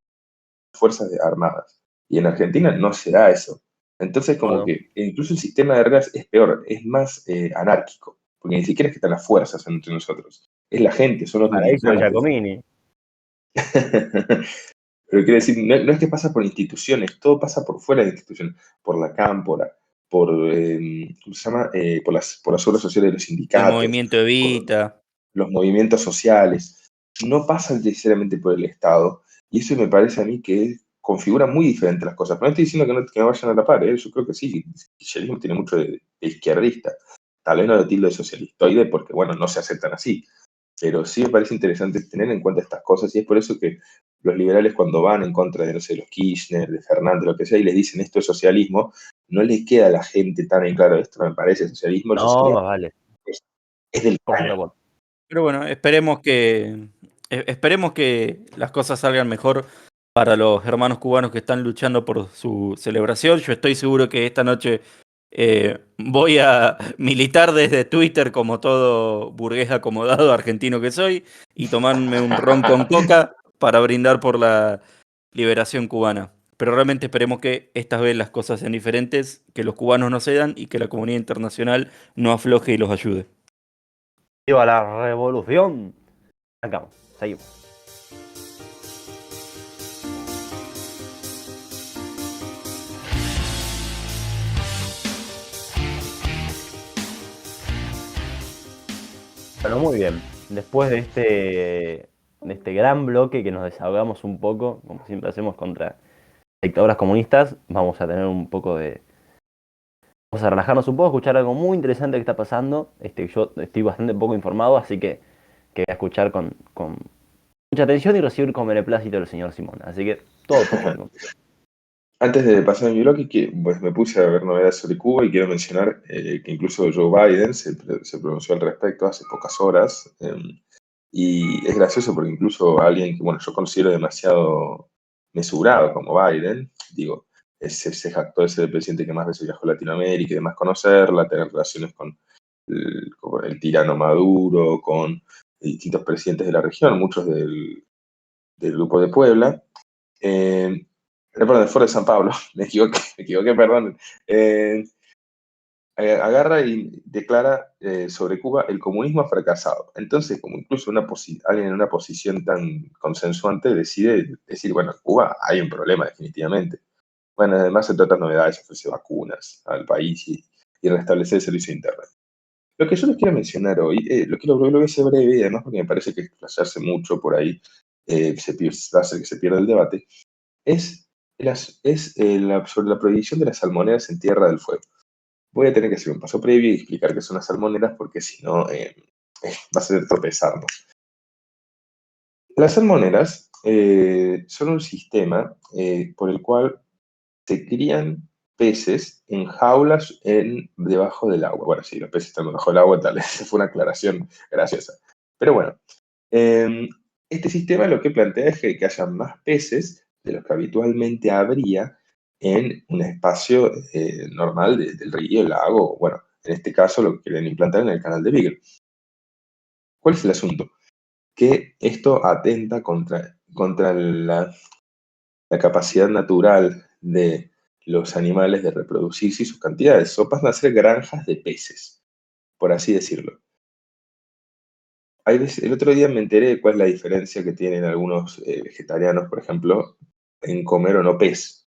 las armadas. Y en Argentina no se da eso. Entonces, No, como no. que incluso el sistema de reglas es peor, es más anárquico, porque ni siquiera es que están las fuerzas entre nosotros. Es la gente, son los Paraíso de militantes. Giacomini. Pero quiero decir, no es que pasa por instituciones, todo pasa por fuera de instituciones, por la cámpora, ¿cómo se llama? Por las obras sociales de los El sindicatos, movimiento por Evita. los movimientos sociales. No pasan necesariamente por el Estado, y eso me parece a mí que configura muy diferente las cosas. Pero no estoy diciendo que no vayan a la par, ¿eh? Yo creo que sí, el kirchnerismo tiene mucho de izquierdista. Tal vez no lo tildo de socialistoide porque, bueno, no se aceptan así, pero sí me parece interesante tener en cuenta estas cosas y es por eso que los liberales cuando van en contra de, no sé, los Kirchner, de Fernández, lo que sea, y les dicen esto es socialismo, no les queda a la gente tan en claro, esto no me parece socialismo, el No, socialismo más vale. es del Por caño. supuesto. Pero bueno, esperemos que las cosas salgan mejor para los hermanos cubanos que están luchando por su celebración. Yo estoy seguro que esta noche voy a militar desde Twitter como todo burgués acomodado argentino que soy y tomarme un ron con coca para brindar por la liberación cubana. Pero realmente esperemos que esta vez las cosas sean diferentes, que los cubanos no cedan y que la comunidad internacional no afloje y los ayude. ¡Viva la revolución! Arrancamos, seguimos. Bueno, muy bien. Después de este gran bloque que nos desahogamos un poco, como siempre hacemos contra dictaduras comunistas, vamos a tener un poco de... Vamos a relajarnos un poco, escuchar algo muy interesante que está pasando. Yo estoy bastante poco informado, así que voy a escuchar con mucha atención y recibir con beneplácito del señor Simón. Así que todo tuyo, amigo. Antes de pasar a mi bloque, pues, me puse a ver novedades sobre Cuba y quiero mencionar que incluso Joe Biden se pronunció al respecto hace pocas horas. Y es gracioso porque incluso alguien que, bueno, yo considero demasiado mesurado como Biden, digo, se jactó de ser el presidente que más veces viajó a Latinoamérica y demás conocerla, tener relaciones con el tirano Maduro, con distintos presidentes de la región, muchos del Grupo de Puebla. Perdón, del Foro de San Pablo, me equivoqué, perdón. Eh, Agarra y declara sobre Cuba el comunismo ha fracasado. Entonces, como incluso alguien en una posición tan consensuante decide decir, bueno, en Cuba hay un problema definitivamente. Bueno, además se tratan novedades, ofrece vacunas al país y restablecer el servicio de Internet. Lo que yo les quiero mencionar hoy, lo voy a hacer breve y además porque me parece que explayarse mucho por ahí va a hacer que se pierda el debate, es sobre la prohibición de las salmoneras en Tierra del Fuego. Voy a tener que hacer un paso previo y explicar qué son las salmoneras, porque si no, va a ser tropezarnos. Las salmoneras son un sistema por el cual se crían peces en jaulas debajo del agua. Bueno, sí, los peces están debajo del agua, tal vez fue una aclaración graciosa. Pero bueno, este sistema lo que plantea es que haya más peces de los que habitualmente habría en un espacio normal del río, el lago, bueno, en este caso lo que quieren implantar en el canal de Beagle. ¿Cuál es el asunto? Que esto atenta contra la capacidad natural de los animales de reproducirse y sus cantidades. O pasan a ser granjas de peces, por así decirlo. El otro día me enteré de cuál es la diferencia que tienen algunos vegetarianos, por ejemplo, en comer o no pez.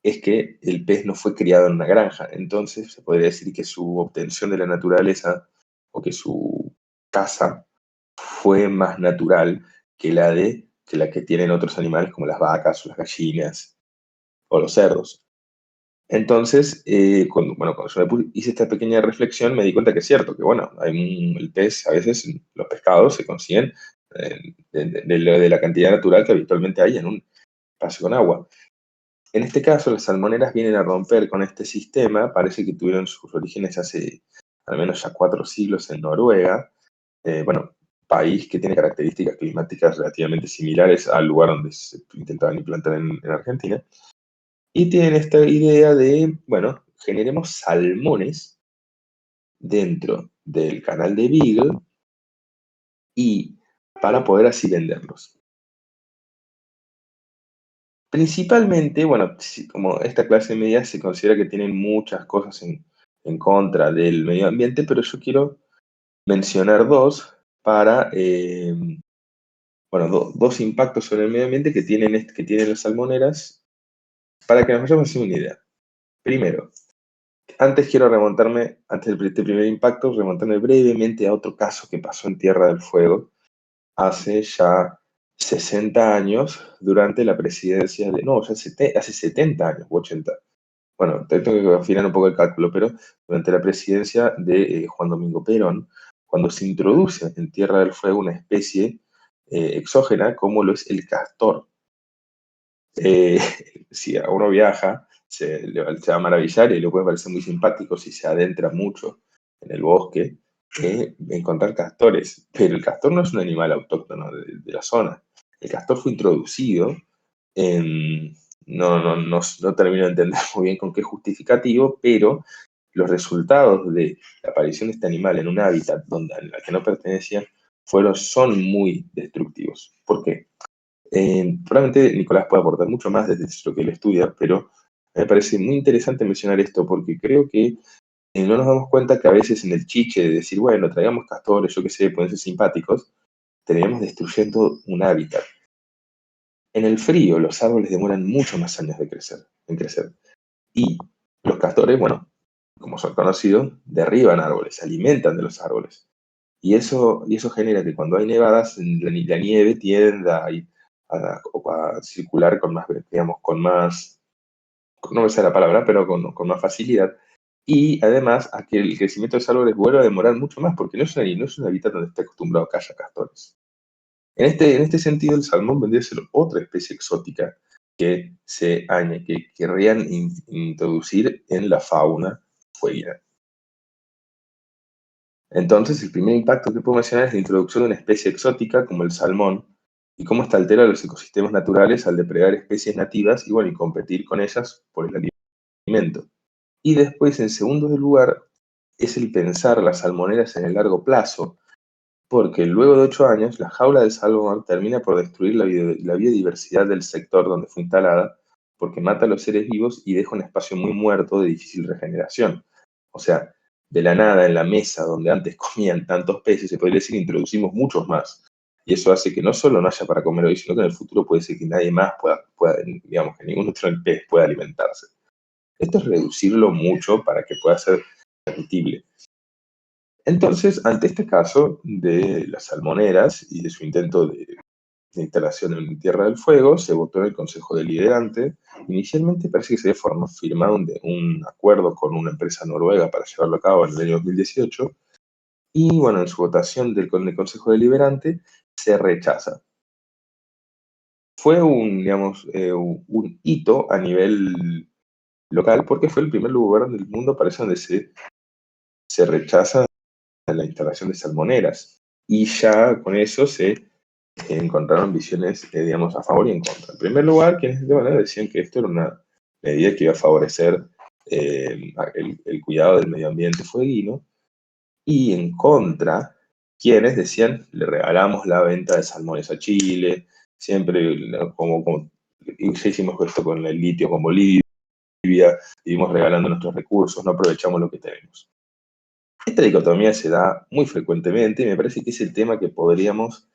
Es que el pez no fue criado en una granja, entonces se podría decir que su obtención de la naturaleza o que su caza fue más natural que la que tienen otros animales como las vacas o las gallinas o los cerdos. Entonces, cuando yo hice esta pequeña reflexión, me di cuenta que es cierto, que bueno, el pez, a veces los pescados se consiguen de la cantidad natural que habitualmente hay en un espacio con agua. En este caso, las salmoneras vienen a romper con este sistema, parece que tuvieron sus orígenes hace al menos ya 4 siglos en Noruega, país que tiene características climáticas relativamente similares al lugar donde se intentaban implantar en Argentina. Y tienen esta idea de, bueno, generemos salmones dentro del canal de Beagle y para poder así venderlos. Principalmente, bueno, como esta clase media se considera que tienen muchas cosas en contra del medio ambiente, pero yo quiero mencionar dos para, dos impactos sobre el medio ambiente que tienen las salmoneras para que nos vayamos haciendo una idea. Primero, antes de este primer impacto, remontarme brevemente a otro caso que pasó en Tierra del Fuego hace ya 60 años durante la presidencia hace 70 años, u 80. Bueno, tengo que afinar un poco el cálculo, pero durante la presidencia de Juan Domingo Perón, cuando se introduce en Tierra del Fuego una especie exógena como lo es el castor. Si uno viaja, se va a maravillar y le puede parecer muy simpático si se adentra mucho en el bosque, encontrar castores. Pero el castor no es un animal autóctono de la zona. El castor fue introducido no termino de entender muy bien con qué justificativo, pero los resultados de la aparición de este animal en un hábitat al que no pertenecía son muy destructivos. ¿Por qué? Probablemente Nicolás puede aportar mucho más desde lo que él estudia, pero me parece muy interesante mencionar esto porque creo que no nos damos cuenta que a veces en el chiche de decir, bueno, traigamos castores, yo qué sé, pueden ser simpáticos, terminamos destruyendo un hábitat. En el frío, los árboles demoran mucho más años en crecer. Y los castores, bueno, como son conocidos, derriban árboles, se alimentan de los árboles. Y eso genera que cuando hay nevadas, la nieve tiende a circular con más, digamos, no me sé la palabra, pero con más facilidad. Y además a que el crecimiento de los árboles vuelva a demorar mucho más, porque no es un hábitat donde esté acostumbrado a que haya castores. En este sentido, el salmón vendría a ser otra especie exótica que querrían introducir en la fauna fueguina. Entonces, el primer impacto que puedo mencionar es la introducción de una especie exótica como el salmón y cómo esta altera los ecosistemas naturales al depredar especies nativas y competir con ellas por el alimento. Y después, en segundo lugar, es el pensar las salmoneras en el largo plazo, porque luego de 8 años, la jaula del salmón termina por destruir la biodiversidad del sector donde fue instalada, porque mata a los seres vivos y deja un espacio muy muerto de difícil regeneración. O sea, de la nada, en la mesa donde antes comían tantos peces, se podría decir, introducimos muchos más. Y eso hace que no solo no haya para comer hoy, sino que en el futuro puede ser que nadie más digamos, que ningún otro pez pueda alimentarse. Esto es reducirlo mucho para que pueda ser permitible. Entonces, ante este caso de las salmoneras y de su intento de de instalación en Tierra del Fuego, se votó en el Consejo Deliberante. Inicialmente parece que se había firmado un acuerdo con una empresa noruega para llevarlo a cabo en el año 2018, y bueno, en su votación con el Consejo Deliberante se rechaza. Fue un hito a nivel local, porque fue el primer lugar del mundo, parece, donde se rechaza la instalación de salmoneras. Y ya con eso se encontraron visiones, digamos, a favor y en contra. En primer lugar, quienes de manera decían que esto era una medida que iba a favorecer el cuidado del medio ambiente fueguino, y en contra, quienes decían, le regalamos la venta de salmones a Chile, siempre y ya hicimos esto con el litio con Bolivia, vivimos regalando nuestros recursos, no aprovechamos lo que tenemos. Esta dicotomía se da muy frecuentemente y me parece que es el tema que podríamos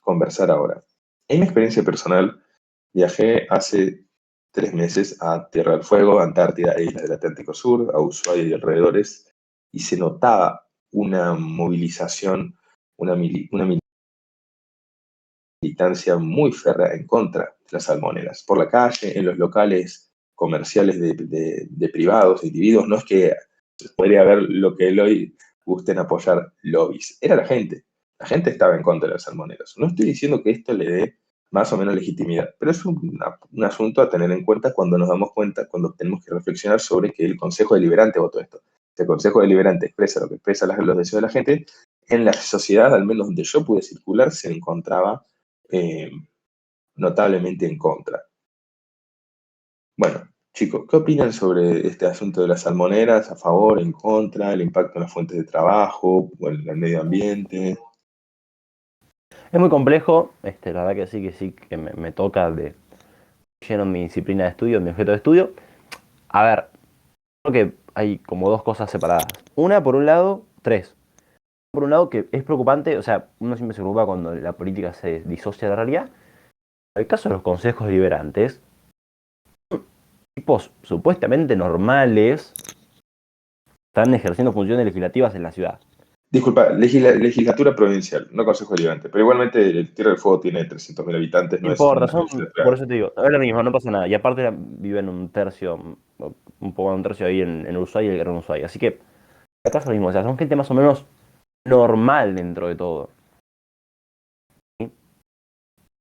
conversar ahora. En mi experiencia personal, viajé hace 3 meses a Tierra del Fuego, Antártida e Islas del Atlántico Sur, a Ushuaia y alrededores, y se notaba una movilización, una militancia muy férrea en contra de las salmoneras. Por la calle, en los locales comerciales de privados, de individuos, no es que podría haber lo que hoy gusten apoyar lobbies, era la gente. La gente estaba en contra de las salmoneras. No estoy diciendo que esto le dé más o menos legitimidad, pero es un asunto a tener en cuenta cuando nos damos cuenta, cuando tenemos que reflexionar sobre que el Consejo Deliberante votó esto. El Consejo Deliberante expresa lo que expresa los deseos de la gente. En la sociedad, al menos donde yo pude circular, se encontraba notablemente en contra. Bueno, chicos, ¿qué opinan sobre este asunto de las salmoneras? ¿A favor, en contra? ¿El impacto en las fuentes de trabajo o en el medio ambiente? Es muy complejo, la verdad que sí, que me toca de lleno mi disciplina de estudio, mi objeto de estudio. A ver, creo que hay como dos cosas separadas. Una, por un lado, tres. Por un lado, que es preocupante, o sea, uno siempre se preocupa cuando la política se disocia de la realidad. En el caso de los consejos deliberantes, tipos supuestamente normales están ejerciendo funciones legislativas en la ciudad. Disculpa, legislatura provincial, no Consejo Deliberante, pero igualmente el Tierra del Fuego tiene 300.000 habitantes, No no es importa, una legislatura. por eso te digo, es lo mismo, no pasa nada. Y aparte viven un tercio, un poco más de un tercio ahí en Ushuaia y el Gran Ushuaia. Así que, acá es lo mismo, o sea, son gente más o menos normal dentro de todo. ¿Sí? Por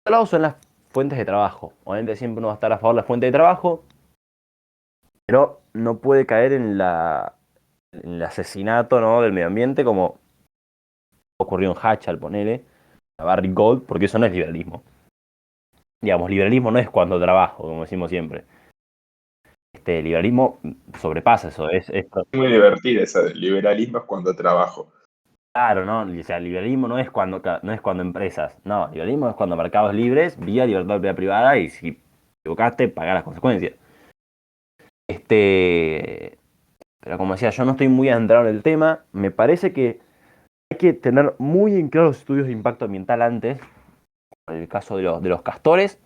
otro lado son las fuentes de trabajo. Obviamente siempre uno va a estar a favor de la fuente de trabajo, pero no puede caer en el asesinato, ¿no?, del medio ambiente, como ocurrió en Hachal, ponele, a Barry Gold, porque eso no es liberalismo. Digamos, liberalismo no es cuando trabajo, como decimos siempre. Liberalismo sobrepasa eso. Es Muy divertida esa de liberalismo es cuando trabajo. claro, ¿no? O sea, liberalismo no es cuando empresas. No, liberalismo es cuando mercados libres, vía libertad de propiedad privada, y si te equivocaste, pagá las consecuencias. Pero como decía, yo no estoy muy adentrado en el tema. Me parece que hay que tener muy en claro los estudios de impacto ambiental antes. En el caso de los castores,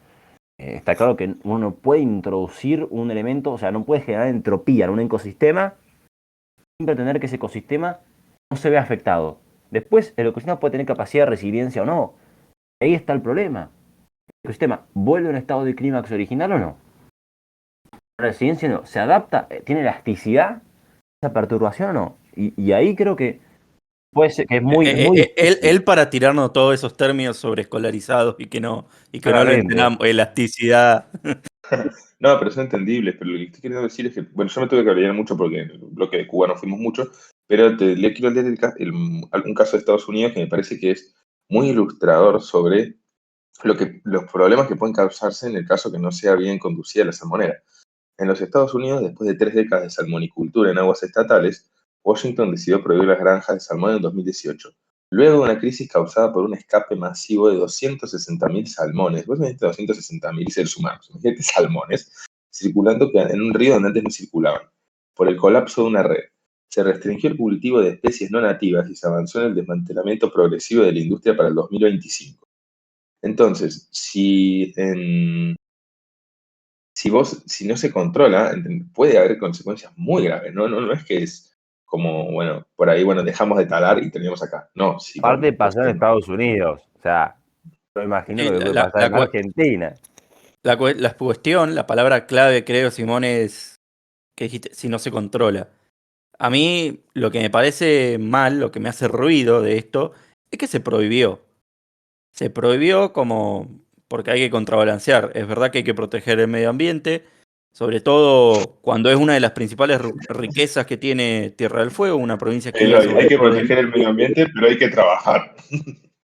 está claro que uno no puede introducir un elemento, o sea, no puede generar entropía en un ecosistema sin pretender que ese ecosistema no se vea afectado. Después, el ecosistema puede tener capacidad de resiliencia o no. Ahí está el problema. ¿El ecosistema vuelve a un estado de clímax original o no? La resiliencia no. ¿Se adapta? ¿Tiene elasticidad? ¿Esa perturbación o no? Y ahí creo que puede ser que es muy difícil. Él para tirarnos todos esos términos sobreescolarizados y que no lo Claramente. entendamos, elasticidad. No, pero son entendibles, pero lo que estoy queriendo decir es que, bueno, yo me tuve que abreviar mucho porque en el bloque de Cuba no fuimos mucho, pero le quiero leer algún caso de Estados Unidos que me parece que es muy ilustrador sobre los problemas que pueden causarse en el caso que no sea bien conducida la salmonera. En los Estados Unidos, después de 3 décadas de salmonicultura en aguas estatales, Washington decidió prohibir las granjas de salmón en 2018, luego de una crisis causada por un escape masivo de 260.000 salmones. Vos imagínate 260.000 seres humanos, imagínate salmones, circulando en un río donde antes no circulaban, por el colapso de una red. Se restringió el cultivo de especies no nativas y se avanzó en el desmantelamiento progresivo de la industria para el 2025. Entonces, si no se controla, puede haber consecuencias muy graves. No es que es como, bueno, por ahí, bueno, dejamos de talar y terminamos acá. No, si Aparte con pasó en Estados Unidos. O sea, Lo imagino Sí, que puede pasar en Argentina. la cuestión, la palabra clave, creo, Simón, es que dijiste, si no se controla. A mí lo que me parece mal, lo que me hace ruido de esto, es que se prohibió. Se prohibió como porque hay que contrabalancear. Es verdad que hay que proteger el medio ambiente, sobre todo cuando es una de las principales riquezas que tiene Tierra del Fuego, una provincia que vive Eloy, hay sobre que todo del proteger el medio ambiente, pero hay que trabajar.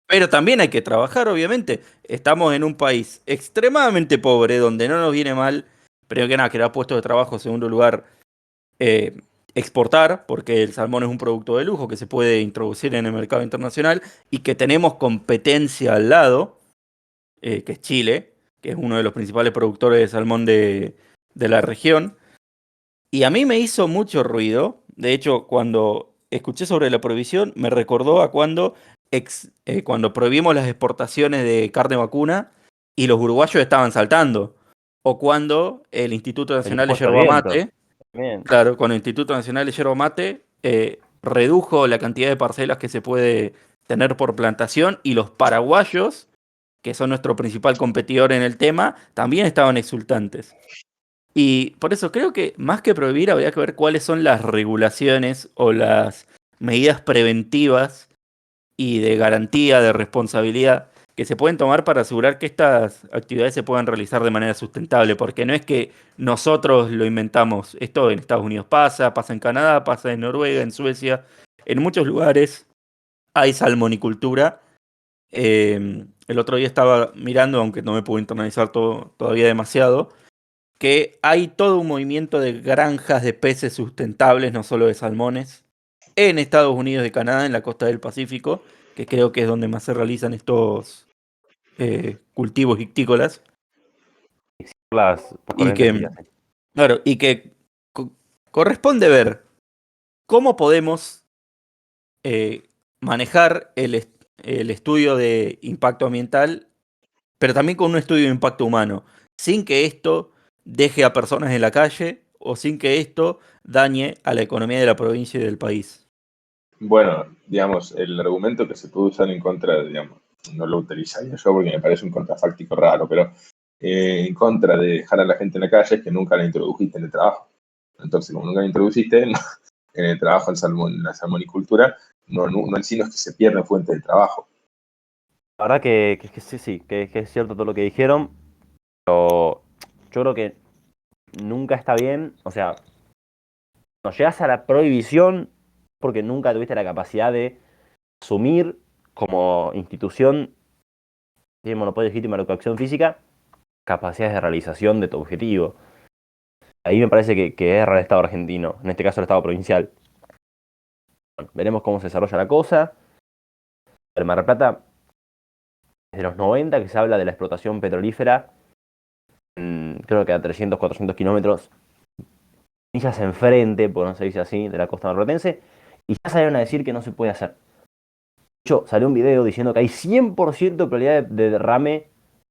pero también hay que trabajar, obviamente. Estamos en un país extremadamente pobre, donde no nos viene mal, primero que nada, crear puestos de trabajo, en segundo lugar, eh, exportar, porque el salmón es un producto de lujo que se puede introducir en el mercado internacional y que tenemos competencia al lado, que es Chile, que es uno de los principales productores de salmón de la región. Y a mí me hizo mucho ruido. De hecho, cuando escuché sobre la prohibición, me recordó a cuando prohibimos las exportaciones de carne vacuna y los uruguayos estaban saltando. O cuando el Instituto El Nacional de impuesto al Yerba viento. Mate, Bien. claro, con el Instituto Nacional de Yerba Mate, redujo la cantidad de parcelas que se puede tener por plantación y los paraguayos, que son nuestro principal competidor en el tema, también estaban exultantes. Y por eso creo que más que prohibir habría que ver cuáles son las regulaciones o las medidas preventivas y de garantía, de responsabilidad que se pueden tomar para asegurar que estas actividades se puedan realizar de manera sustentable, porque no es que nosotros lo inventamos. Esto en Estados Unidos pasa en Canadá, pasa en Noruega, en Suecia, en muchos lugares hay salmonicultura. El otro día estaba mirando, aunque no me pude internalizar todavía demasiado, que hay todo un movimiento de granjas de peces sustentables, no solo de salmones, en Estados Unidos y Canadá, en la costa del Pacífico, que creo que es donde más se realizan estos cultivos ictícolas, Por y corrientes que, frías. claro, y que co- corresponde ver cómo podemos manejar el estudio de impacto ambiental, pero también con un estudio de impacto humano, sin que esto deje a personas en la calle o sin que esto dañe a la economía de la provincia y del país. Bueno, digamos, el argumento que se puede usar en contra, digamos, no lo utilizaría yo porque me parece un contrafáctico raro, pero en contra de dejar a la gente en la calle es que nunca la introdujiste en el trabajo. Entonces, como nunca la introdujiste en el trabajo en, salmón, en la salmonicultura, no en sí no es que se pierden fuentes de trabajo. La verdad que sí, sí, que es cierto todo lo que dijeron, pero yo creo que nunca está bien, o sea, no llegas a la prohibición porque nunca tuviste la capacidad de asumir como institución, tiene monopolio legítimo de la educación física, capacidades de realización de tu objetivo. Ahí me parece que erra el Estado argentino, en este caso el Estado provincial. Bueno, veremos cómo se desarrolla la cosa. El Mar del Plata, desde los 90 que se habla de la explotación petrolífera, creo que a 300, 400 kilómetros, millas enfrente, por no se dice así, de la costa marplatense, y ya salieron a decir que no se puede hacer. De hecho, salió un video diciendo que hay 100% de probabilidad de derrame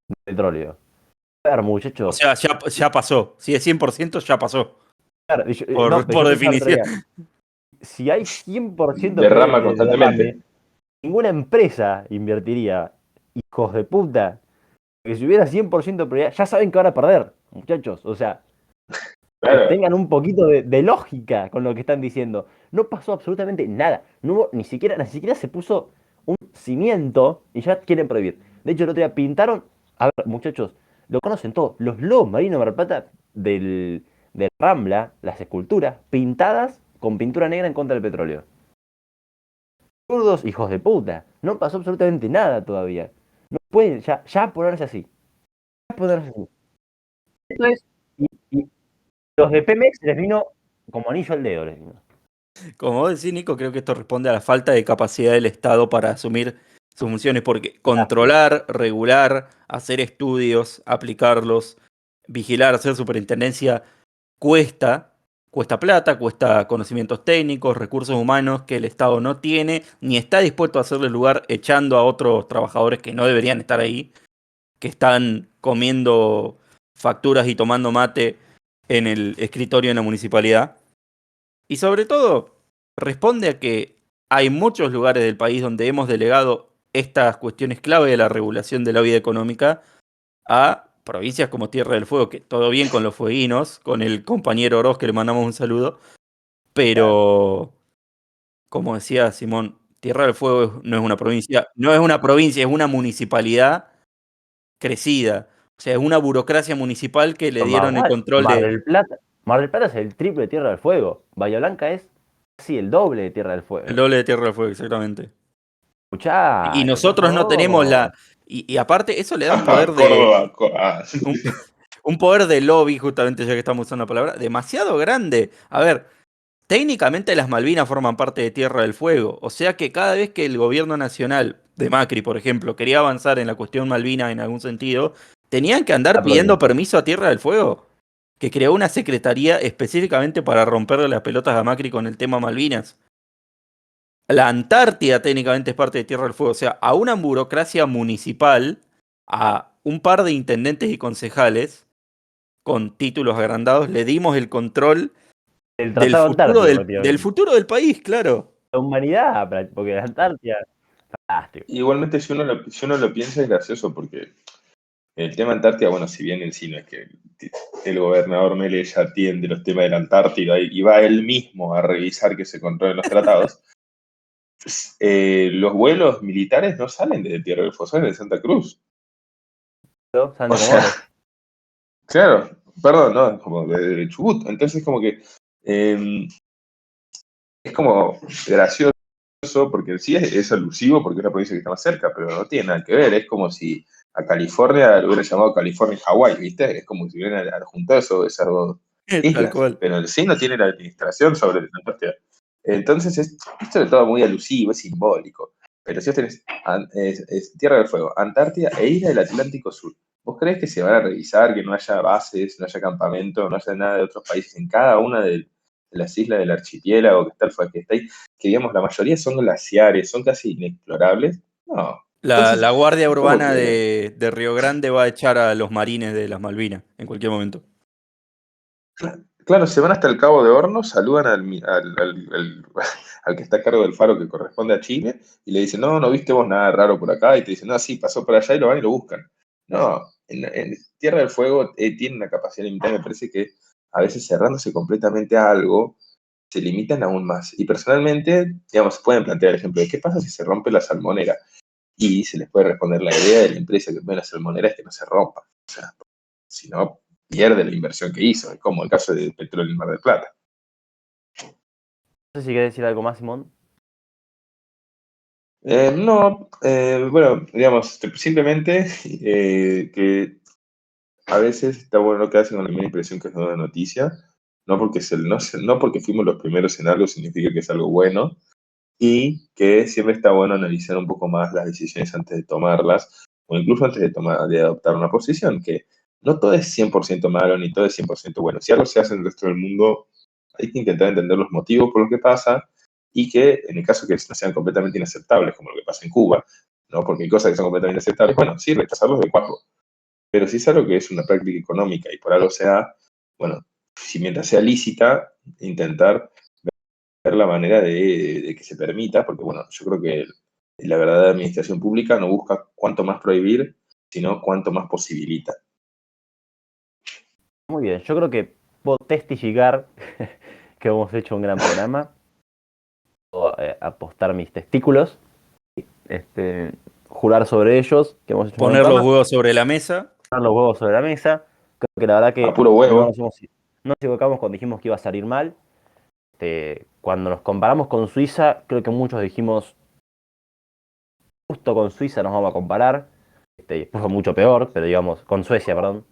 de petróleo. A ver, O muchachos. sea, ya pasó. Si es 100%, ya pasó. Claro, no, pero Por yo pensaba el otro definición. día, si hay 100% de Derrama probabilidad de derrame, constantemente. ninguna empresa invertiría. Hijos de puta. Que si hubiera 100% de probabilidad, ya saben que van a perder, muchachos. O sea, Claro, tengan un poquito de lógica con lo que están diciendo. No pasó absolutamente nada. No hubo, ni siquiera se puso un cimiento y ya quieren prohibir. De hecho, el otro día pintaron, a ver, muchachos, lo conocen todos, los lobos marinos de Mar del Plata del Rambla, las esculturas, pintadas con pintura negra en contra del petróleo. Zurdos, hijos de puta. No pasó absolutamente nada todavía. No pueden ya ponerse así. Ya ponerse así. Esto es. Y los de Pemex les vino como anillo al dedo, les vino. Como vos decís, Nico, creo que esto responde a la falta de capacidad del Estado para asumir sus funciones, porque Gracias. controlar, regular, hacer estudios, aplicarlos, vigilar, hacer superintendencia, cuesta plata, cuesta conocimientos técnicos, recursos humanos que el Estado no tiene, ni está dispuesto a hacerle lugar echando a otros trabajadores que no deberían estar ahí, que están comiendo facturas y tomando mate en el escritorio de la municipalidad. Y sobre todo, responde a que hay muchos lugares del país donde hemos delegado estas cuestiones clave de la regulación de la vida económica a provincias como Tierra del Fuego, que todo bien con los fueguinos, con el compañero Oroz que le mandamos un saludo, pero como decía Simón, Tierra del Fuego no es una provincia, es una municipalidad crecida. O sea, es una burocracia municipal que le Más dieron el vale, control Mar de del Plata. Mar del Plata es el triple de Tierra del Fuego. Bahía Blanca es casi el doble de Tierra del el Fuego. doble de Tierra del Fuego, exactamente. Y Muchacho, por nosotros no tenemos favor. y aparte, eso le da un poder Córdoba. un, un poder de lobby, justamente ya que estamos usando la palabra, demasiado grande. A ver, técnicamente las Malvinas forman parte de Tierra del Fuego. O sea que cada vez que el gobierno nacional de Macri, por ejemplo, quería avanzar en la cuestión Malvina en algún sentido, tenían que andar La pidiendo provincia. permiso a Tierra del Fuego. Que creó una secretaría específicamente para romperle las pelotas a Macri con el tema Malvinas. La Antártida técnicamente es parte de Tierra del Fuego. O sea, a una burocracia municipal, a un par de intendentes y concejales con títulos agrandados, le dimos el control El Tratado Antártico, del prácticamente. futuro del país, claro. La humanidad, porque la Antártida. Fantástico. Igualmente, si uno lo piensa, es gracioso porque el tema Antártida, bueno, si bien en sí no es que el gobernador Mele ya atiende los temas de la Antártida y va él mismo a revisar que se controlen los tratados, los vuelos militares no salen desde Tierra del Fuego, salen de Santa Cruz. Salen O de sea, Comodoro. claro, perdón, no, como de Chubut. Entonces, como que es como gracioso porque sí es alusivo porque es la provincia que está más cerca, pero no tiene nada que ver. Es como si a California lo hubieran llamado California y Hawái, ¿viste? Es como si hubieran adjuntado esas dos Tal islas, cual. pero el sí no tiene la administración sobre la Antártida. Entonces es sobre todo muy alusivo, es simbólico. Pero si vos tenés es Tierra del Fuego, Antártida e Isla del Atlántico Sur, ¿vos creés que se van a revisar, que no haya bases, no haya campamento, no haya nada de otros países en cada una de las islas del archipiélago que está ahí? Que digamos, la mayoría son glaciares, son casi inexplorables. No. La Entonces, Guardia es como Urbana que, de Río Grande va a echar a los marines de las Malvinas en cualquier momento. claro, se van hasta el Cabo de Hornos, saludan al que está a cargo del faro que corresponde a Chile y le dicen, no, no viste vos nada raro por acá, y te dicen, no, sí, pasó por allá y lo van y lo buscan. No, en Tierra del Fuego tiene una capacidad limitada, me parece que a veces cerrándose completamente a algo, se limitan aún más. Y personalmente, digamos, pueden plantear el ejemplo de qué pasa si se rompe la salmonera. Y se les puede responder la idea de la empresa que pone la salmonera es que no se rompa. O sea, si no, pierde la inversión que hizo, como el caso del petróleo en el Mar del Plata. No sé si querés decir algo más, Simón. No, bueno, digamos, simplemente que a veces está bueno lo que hacen con la misma impresión que es una noticia, no porque, no porque fuimos los primeros en algo significa que es algo bueno, y que siempre está bueno analizar un poco más las decisiones antes de tomarlas, o incluso antes de adoptar una posición, que no todo es 100% malo ni todo es 100% bueno. Si algo se hace en el resto del mundo, hay que intentar entender los motivos por los que pasa y que en el caso que no sean completamente inaceptables, como lo que pasa en Cuba, ¿no? Porque hay cosas que son completamente inaceptables, bueno, sí, rechazarlos de cuajo. Pero si es algo que es una práctica económica y por algo sea, bueno, si mientras sea lícita, intentar ver la manera de que se permita, porque bueno, yo creo que la verdadera administración pública no busca cuánto más prohibir, sino cuánto más posibilita. Muy bien, yo creo que puedo testificar que hemos hecho un gran programa. Puedo, apostar mis testículos, este, jurar sobre ellos, que hemos hecho un buen Poner los programa, huevos sobre la mesa. poner los huevos sobre la mesa. Creo que la verdad A que puro no huevo. nos equivocamos cuando dijimos que iba a salir mal. Cuando nos comparamos con Suiza, creo que muchos dijimos, justo con Suiza nos vamos a comparar. Después fue mucho peor, pero digamos, con Suecia, perdón.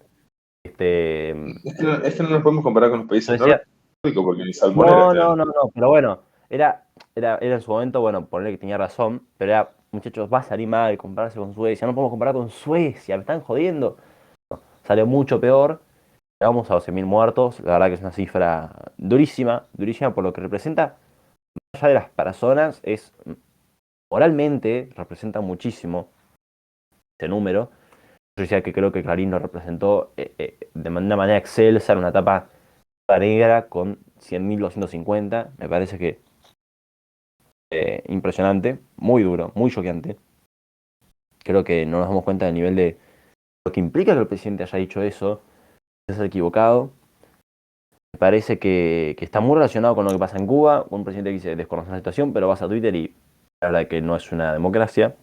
Este, Es que no nos podemos comparar con los países Suecia, nórdicos porque ni salmoneras no, no, tenemos. no, no, pero bueno, era en su momento, bueno, ponerle que tenía razón, pero era, muchachos, va a salir mal compararse con Suecia, no podemos comparar con Suecia, me están jodiendo. Salió mucho peor, llegamos a 12.000 muertos, la verdad que es una cifra durísima, durísima por lo que representa, más allá de las personas, moralmente representa muchísimo ese número. Yo decía que creo que Clarín lo representó de una manera excelsa en una etapa negra con 100.250, me parece que impresionante, muy duro, muy choqueante. Creo que no nos damos cuenta del nivel de lo que implica que el presidente haya dicho eso, es equivocado. Me parece que está muy relacionado con lo que pasa en Cuba, un presidente que dice desconocer la situación, pero vas a Twitter y habla de que no es una democracia,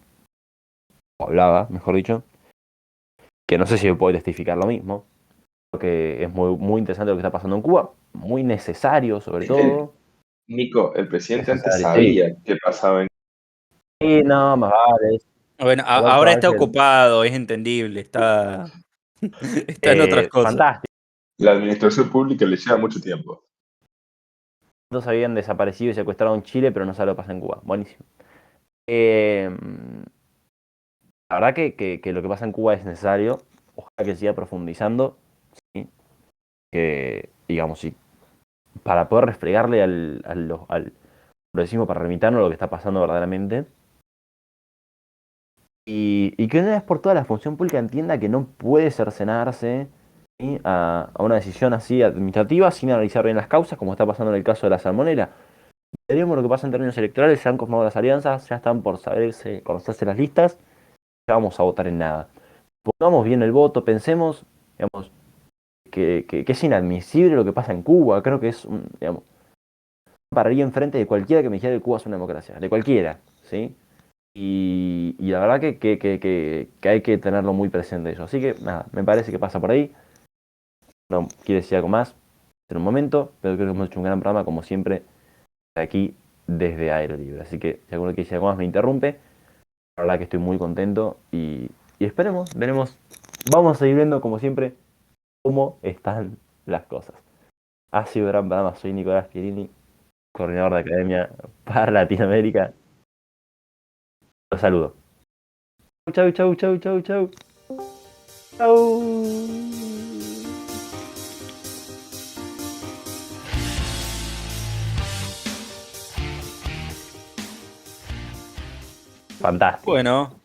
o hablaba, mejor dicho, que no sé si puede testificar lo mismo. Creo que es muy interesante lo que está pasando en Cuba, muy necesario sobre todo. Nico, el presidente antes Necesario, sí. sabía qué pasaba en... Sí, no, más vale. Bueno, Roberto ahora está Ángel, ocupado, es entendible, está, está en otras cosas. fantástico. La administración pública le lleva mucho tiempo. Todos habían desaparecido y secuestrado en Chile, pero no sabe lo que pasa en Cuba. Buenísimo. Eh, la verdad que lo que pasa en Cuba es necesario. Ojalá que siga profundizando. ¿Sí? Que, digamos, sí, para poder refregarle al progresismo, para remitirnos lo que está pasando verdaderamente. Y que una vez por todas la función pública entienda que no puede cercenarse, ¿sí? A una decisión así administrativa sin analizar bien las causas, como está pasando en el caso de la salmonela. Veremos lo que pasa en términos electorales, se han conformado las alianzas, ya están por saberse, conocerse las listas, ya vamos a votar en nada. Pongamos bien el voto, pensemos, digamos, que es inadmisible lo que pasa en Cuba, creo que es, digamos, pararía enfrente de cualquiera que me dijera que Cuba es una democracia, de cualquiera, ¿sí? Y la verdad que hay que tenerlo muy presente eso. Así que nada, me parece que pasa por ahí. No quiere decir algo más en un momento, pero creo que hemos hecho un gran programa, como siempre, aquí desde Aero Libre. Así que si alguno quiere decir algo más me interrumpe. La verdad que estoy muy contento y esperemos, veremos. Vamos a seguir viendo, como siempre, cómo están las cosas. Ha sido un gran programa. Soy Nicolás Pierini, coordinador de Academia para Latinoamérica. Los saludo. Chau, chau, chau, chau, chau. Chau. Fantástico. Bueno,